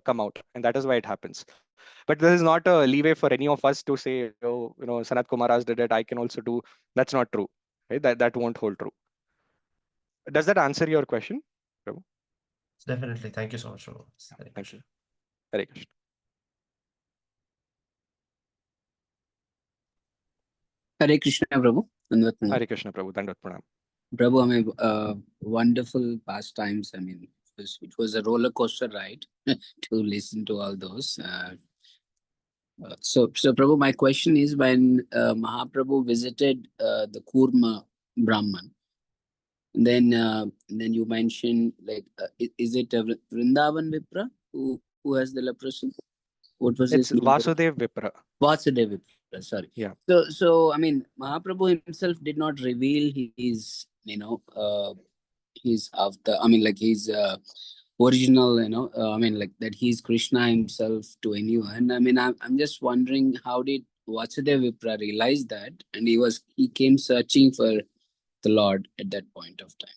come out, and that is why it happens. But this is not a leeway for any of us to say, oh, Sanat Kumaras did it, I can also do. That's not true, right? That won't hold true. Does that answer your question, Prabhu? Definitely. Thank you so much, Prabhu. Yeah, Hare thank you. Krishna. Hare Krishna. Hare Krishna, Prabhu. Dandavat Pranam. Hare Krishna, Prabhu. Dandavat Pranam. Prabhu, I mean, wonderful pastimes. I mean, it was a roller coaster ride to listen to all those. So Prabhu, my question is, when Mahaprabhu visited the Kurma Brahman, then you mentioned, like, is it Vrindavan Vipra who has the leprosy? What was It's his name? Vasudev Vipra. Vasudev Vipra, sorry. Yeah. So I mean, Mahaprabhu himself did not reveal his, his avatar. I mean, like his original, I mean, like that he's Krishna himself to anyone. I mean, I'm just wondering, how did Vasudev Vipra realize that, and he came searching for the Lord at that point of time.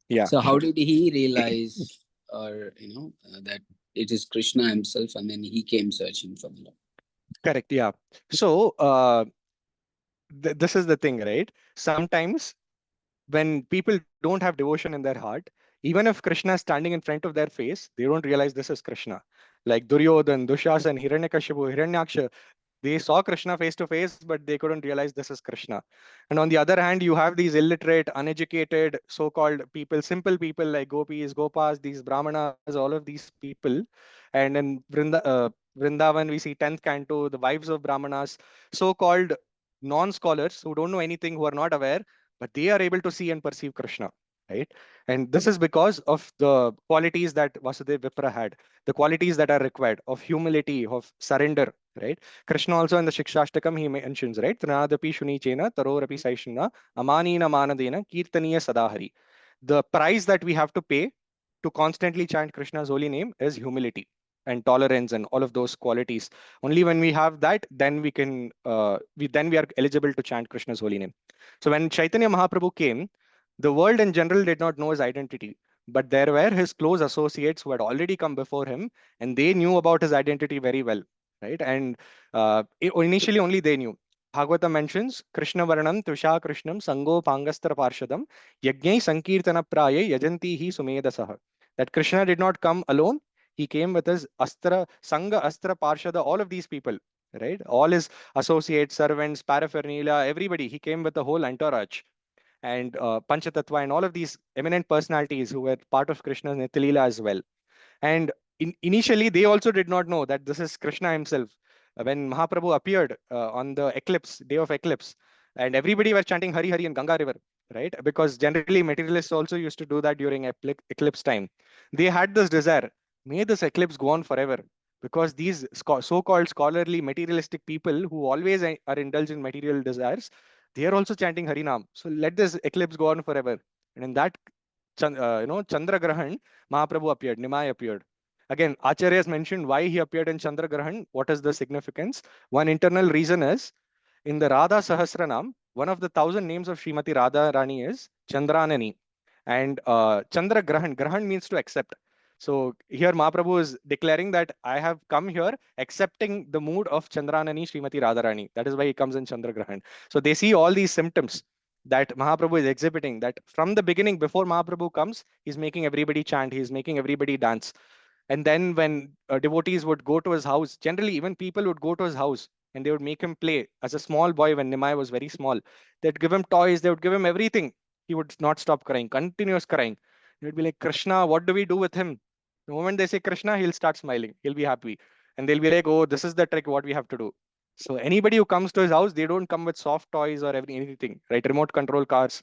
Yeah. So how Sure. did he realize, or that it is Krishna himself, and then he came searching for the Lord? Correct. Yeah. So this is the thing, right? Sometimes when people don't have devotion in their heart, even if Krishna is standing in front of their face, they don't realize this is Krishna. Like Duryodhan, Dushasan, Hiranyakashipu, Hiranyaksha, they saw Krishna face to face, but they couldn't realize this is Krishna. And on the other hand, you have these illiterate, uneducated, so-called people, simple people like gopis, gopas, these brahmanas, all of these people. And in Vrindavan, we see 10th canto, the wives of brahmanas, so-called non-scholars who don't know anything, who are not aware, but they are able to see and perceive Krishna, right? And this is because of the qualities that Vasudeva Vipra had, the qualities that are required of humility, of surrender, right? Krishna also in the Shikshashtakam, he mentions, right? Trinadapi Shunichena, Tarorapi Saishna, Amanina Manadena, Kirtaniya Sadahari. The price that we have to pay to constantly chant Krishna's holy name is humility and tolerance and all of those qualities. Only when we have that, then we can, we are eligible to chant Krishna's holy name. So when Chaitanya Mahaprabhu came, the world in general did not know his identity, but there were his close associates who had already come before him, and they knew about his identity very well, right? And initially only they knew. Bhagavata mentions Krishna Varnam Tusha Krishnam Sango Pangastra Parshadam Yajnai Sankirtana Praye Yajanti Hi Sumedasah. that Krishna did not come alone. He came with his Astra, Sangha, Astra, Parshada, all of these people, right? All his associates, servants, paraphernalia, everybody. He came with the whole entourage. And Panchatattva and all of these eminent personalities who were part of Krishna's Nityalila as well. And initially, they also did not know that this is Krishna himself. When Mahaprabhu appeared on the eclipse, day of eclipse, and everybody were chanting Hari Hari in Ganga River, right? Because generally materialists also used to do that during eclipse time. They had this desire, may this eclipse go on forever. Because these so-called scholarly materialistic people who always are indulged in material desires, they are also chanting Harinam. So let this eclipse go on forever. And in that Chandra Grahan, Mahaprabhu appeared, Nimai appeared. Again, Acharya has mentioned why he appeared in Chandra Grahan. What is the significance? One internal reason is in the Radha Sahasranam, one of the 1,000 names of Srimati Radha Rani is Chandranani. And Chandra Grahan, Grahan means to accept. So here Mahaprabhu is declaring that I have come here accepting the mood of Chandranani Srimati Radharani. That is why he comes in Chandra Grahan. So they see all these symptoms that Mahaprabhu is exhibiting, that from the beginning, before Mahaprabhu comes, he's making everybody chant, he's making everybody dance. And then when devotees would go to his house, generally even people would go to his house and they would make him play as a small boy when Nimai was very small. They'd give him toys, they would give him everything. He would not stop crying, continuous crying. He would be like, Krishna, what do we do with him? The moment they say Krishna, he'll start smiling, he'll be happy. And they'll be like, oh, this is the trick, what we have to do. So anybody who comes to his house, they don't come with soft toys or anything, right? Remote control cars.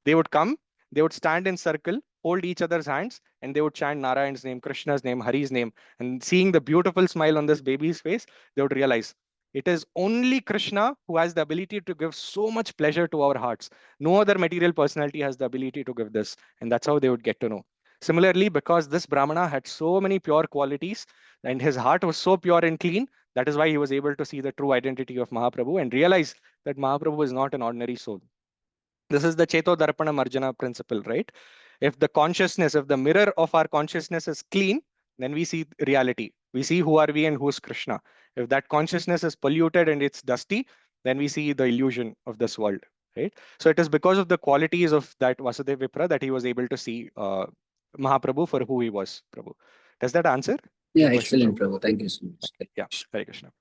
They would come, they would stand in circle, hold each other's hands, and they would chant Narayan's name, Krishna's name, Hari's name. And seeing the beautiful smile on this baby's face, they would realize it is only Krishna who has the ability to give so much pleasure to our hearts. No other material personality has the ability to give this. And that's how they would get to know. Similarly, because this Brahmana had so many pure qualities and his heart was so pure and clean, that is why he was able to see the true identity of Mahaprabhu and realize that Mahaprabhu is not an ordinary soul. This is the Cheto Darpana Marjana principle, right? If the consciousness, if the mirror of our consciousness is clean, then we see reality. We see who are we and who is Krishna. If that consciousness is polluted and it's dusty, then we see the illusion of this world, right? So it is because of the qualities of that Vasudeva Vipra that he was able to see Mahaprabhu for who he was, Prabhu. Does that answer Yeah, your question, excellent, Prabhu? Prabhu. Thank you so much. Yeah, Hare Krishna.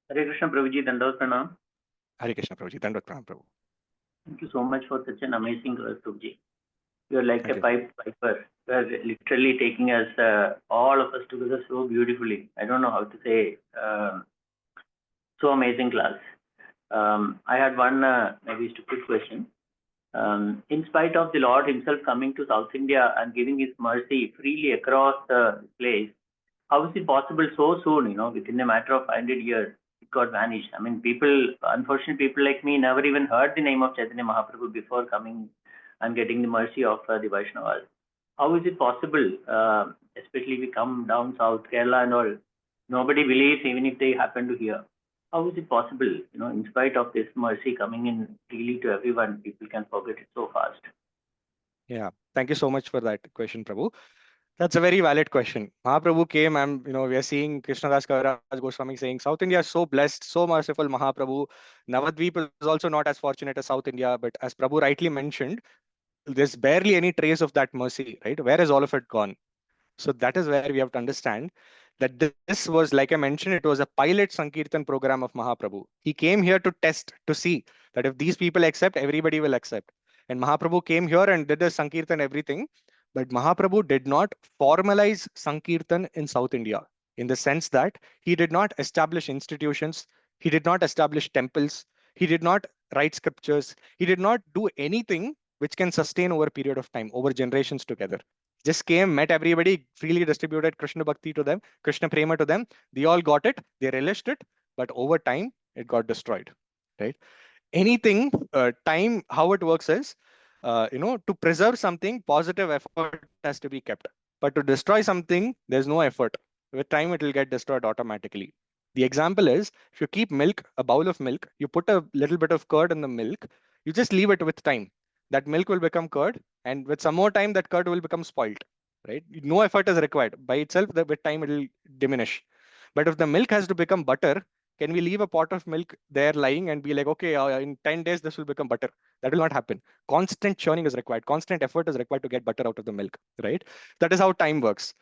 Hare Krishna Prabhuji, Dandavat Pranam. Hare Krishna, Prabhuji. Dandavat Pranam, Prabhu. Thank you so much for such an amazing class, Prabhuji. You are like Thank a you. piper. You are literally taking us, all of us together so beautifully. I don't know how to say. So amazing class. I had one maybe stupid question. In spite of the Lord himself coming to South India and giving his mercy freely across the place, how is it possible so soon, within a matter of 100 years, it got vanished? I mean, unfortunate people like me never even heard the name of Chaitanya Mahaprabhu before coming and getting the mercy of the Vaishnavas. How is it possible, especially if we come down south, Kerala and all, nobody believes even if they happen to hear. How is it possible, in spite of this mercy coming in freely to everyone, people can forget it so fast? Yeah, thank you so much for that question, Prabhu. That's a very valid question. Mahaprabhu came, and we are seeing Krishnadas Kaviraj Goswami saying South India is so blessed, so merciful. Mahaprabhu, Navadvip is also not as fortunate as South India, but as Prabhu rightly mentioned, there's barely any trace of that mercy, right? Where has all of it gone? So that is where we have to understand that this was, like I mentioned, it was a pilot Sankirtan program of Mahaprabhu. He came here to test, to see that if these people accept, everybody will accept. And Mahaprabhu came here and did the Sankirtan everything. But Mahaprabhu did not formalize Sankirtan in South India in the sense that he did not establish institutions, he did not establish temples, he did not write scriptures, he did not do anything which can sustain over a period of time, over generations together. Just came, met everybody, freely distributed Krishna Bhakti to them, Krishna Prema to them. They all got it, they relished it, but over time, it got destroyed, right? Anything, time, how it works is, to preserve something, positive effort has to be kept. But to destroy something, there's no effort. With time, it will get destroyed automatically. The example is, if you keep milk, a bowl of milk, you put a little bit of curd in the milk, you just leave it with time. That milk will become curd, and with some more time, that curd will become spoiled, right? No effort is required. By itself, with time, it will diminish. But if the milk has to become butter, Can we leave a pot of milk there lying and be like, okay, in 10 days this will become butter? That will not happen. Constant churning is required. Constant effort is required to get butter out of the milk, right? That is how time works.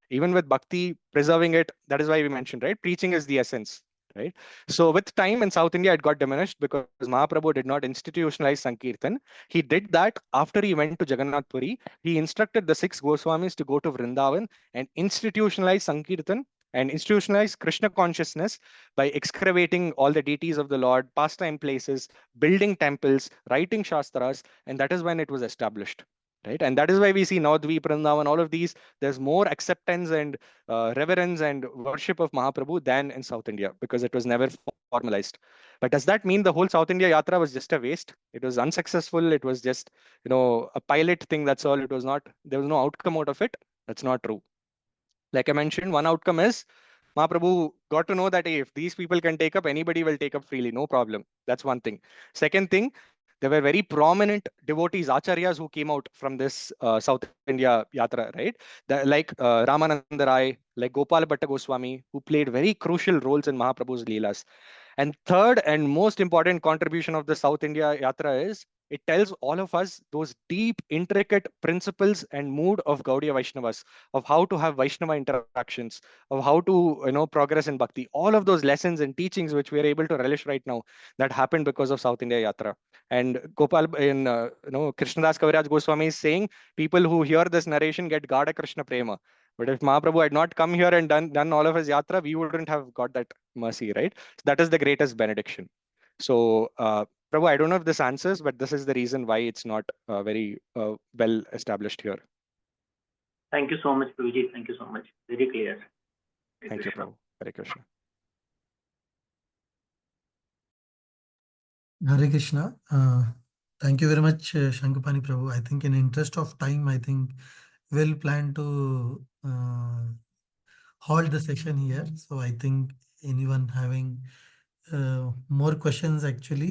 Even with bhakti, preserving it, that is why we mentioned, right? Preaching is the essence, right? So with time in South India, it got diminished because Mahaprabhu did not institutionalize Sankirtan. He did that after he went to Jagannath Puri. He instructed the six Goswamis to go to Vrindavan and institutionalize Sankirtan and institutionalize Krishna consciousness by excavating all the deities of the Lord, pastime places, building temples, writing Shastras, and that is when it was established. Right. And that is why we see Navadvip, Vrindavan, all of these, there's more acceptance and reverence and worship of Mahaprabhu than in South India because it was never formalized. But does that mean the whole South India Yatra was just a waste? It was unsuccessful. It was just, a pilot thing. That's all. It was not, there was no outcome out of it. That's not true. Like I mentioned, one outcome is Mahaprabhu got to know that hey, if these people can take up, anybody will take up freely, no problem. That's one thing. Second thing, there were very prominent devotees, acharyas who came out from this South India Yatra, right? Like Ramananda Rai, like Gopal Bhatta Goswami, who played very crucial roles in Mahaprabhu's Leelas. And third and most important contribution of the South India Yatra is it tells all of us those deep, intricate principles and mood of Gaudiya Vaishnavas, of how to have Vaishnava interactions, of how to progress in bhakti. All of those lessons and teachings which we are able to relish right now, that happened because of South India Yatra. And Gopal in Krishnadas Kaviraj Goswami is saying people who hear this narration get Gada Krishna Prema. But if Mahaprabhu had not come here and done all of his yatra, we wouldn't have got that mercy, right? So that is the greatest benediction. So, Prabhu, I don't know if this answers, but this is the reason why it's not very well established here. Thank you so much, Prabhuji. Thank you so much. Very clear. Hare Thank you, Krishna. Prabhu. Hare Krishna. Hare Krishna. Thank you very much, Shankapani Prabhu. I think in interest of time, I think we'll plan to hold the session here. So I think anyone having more questions actually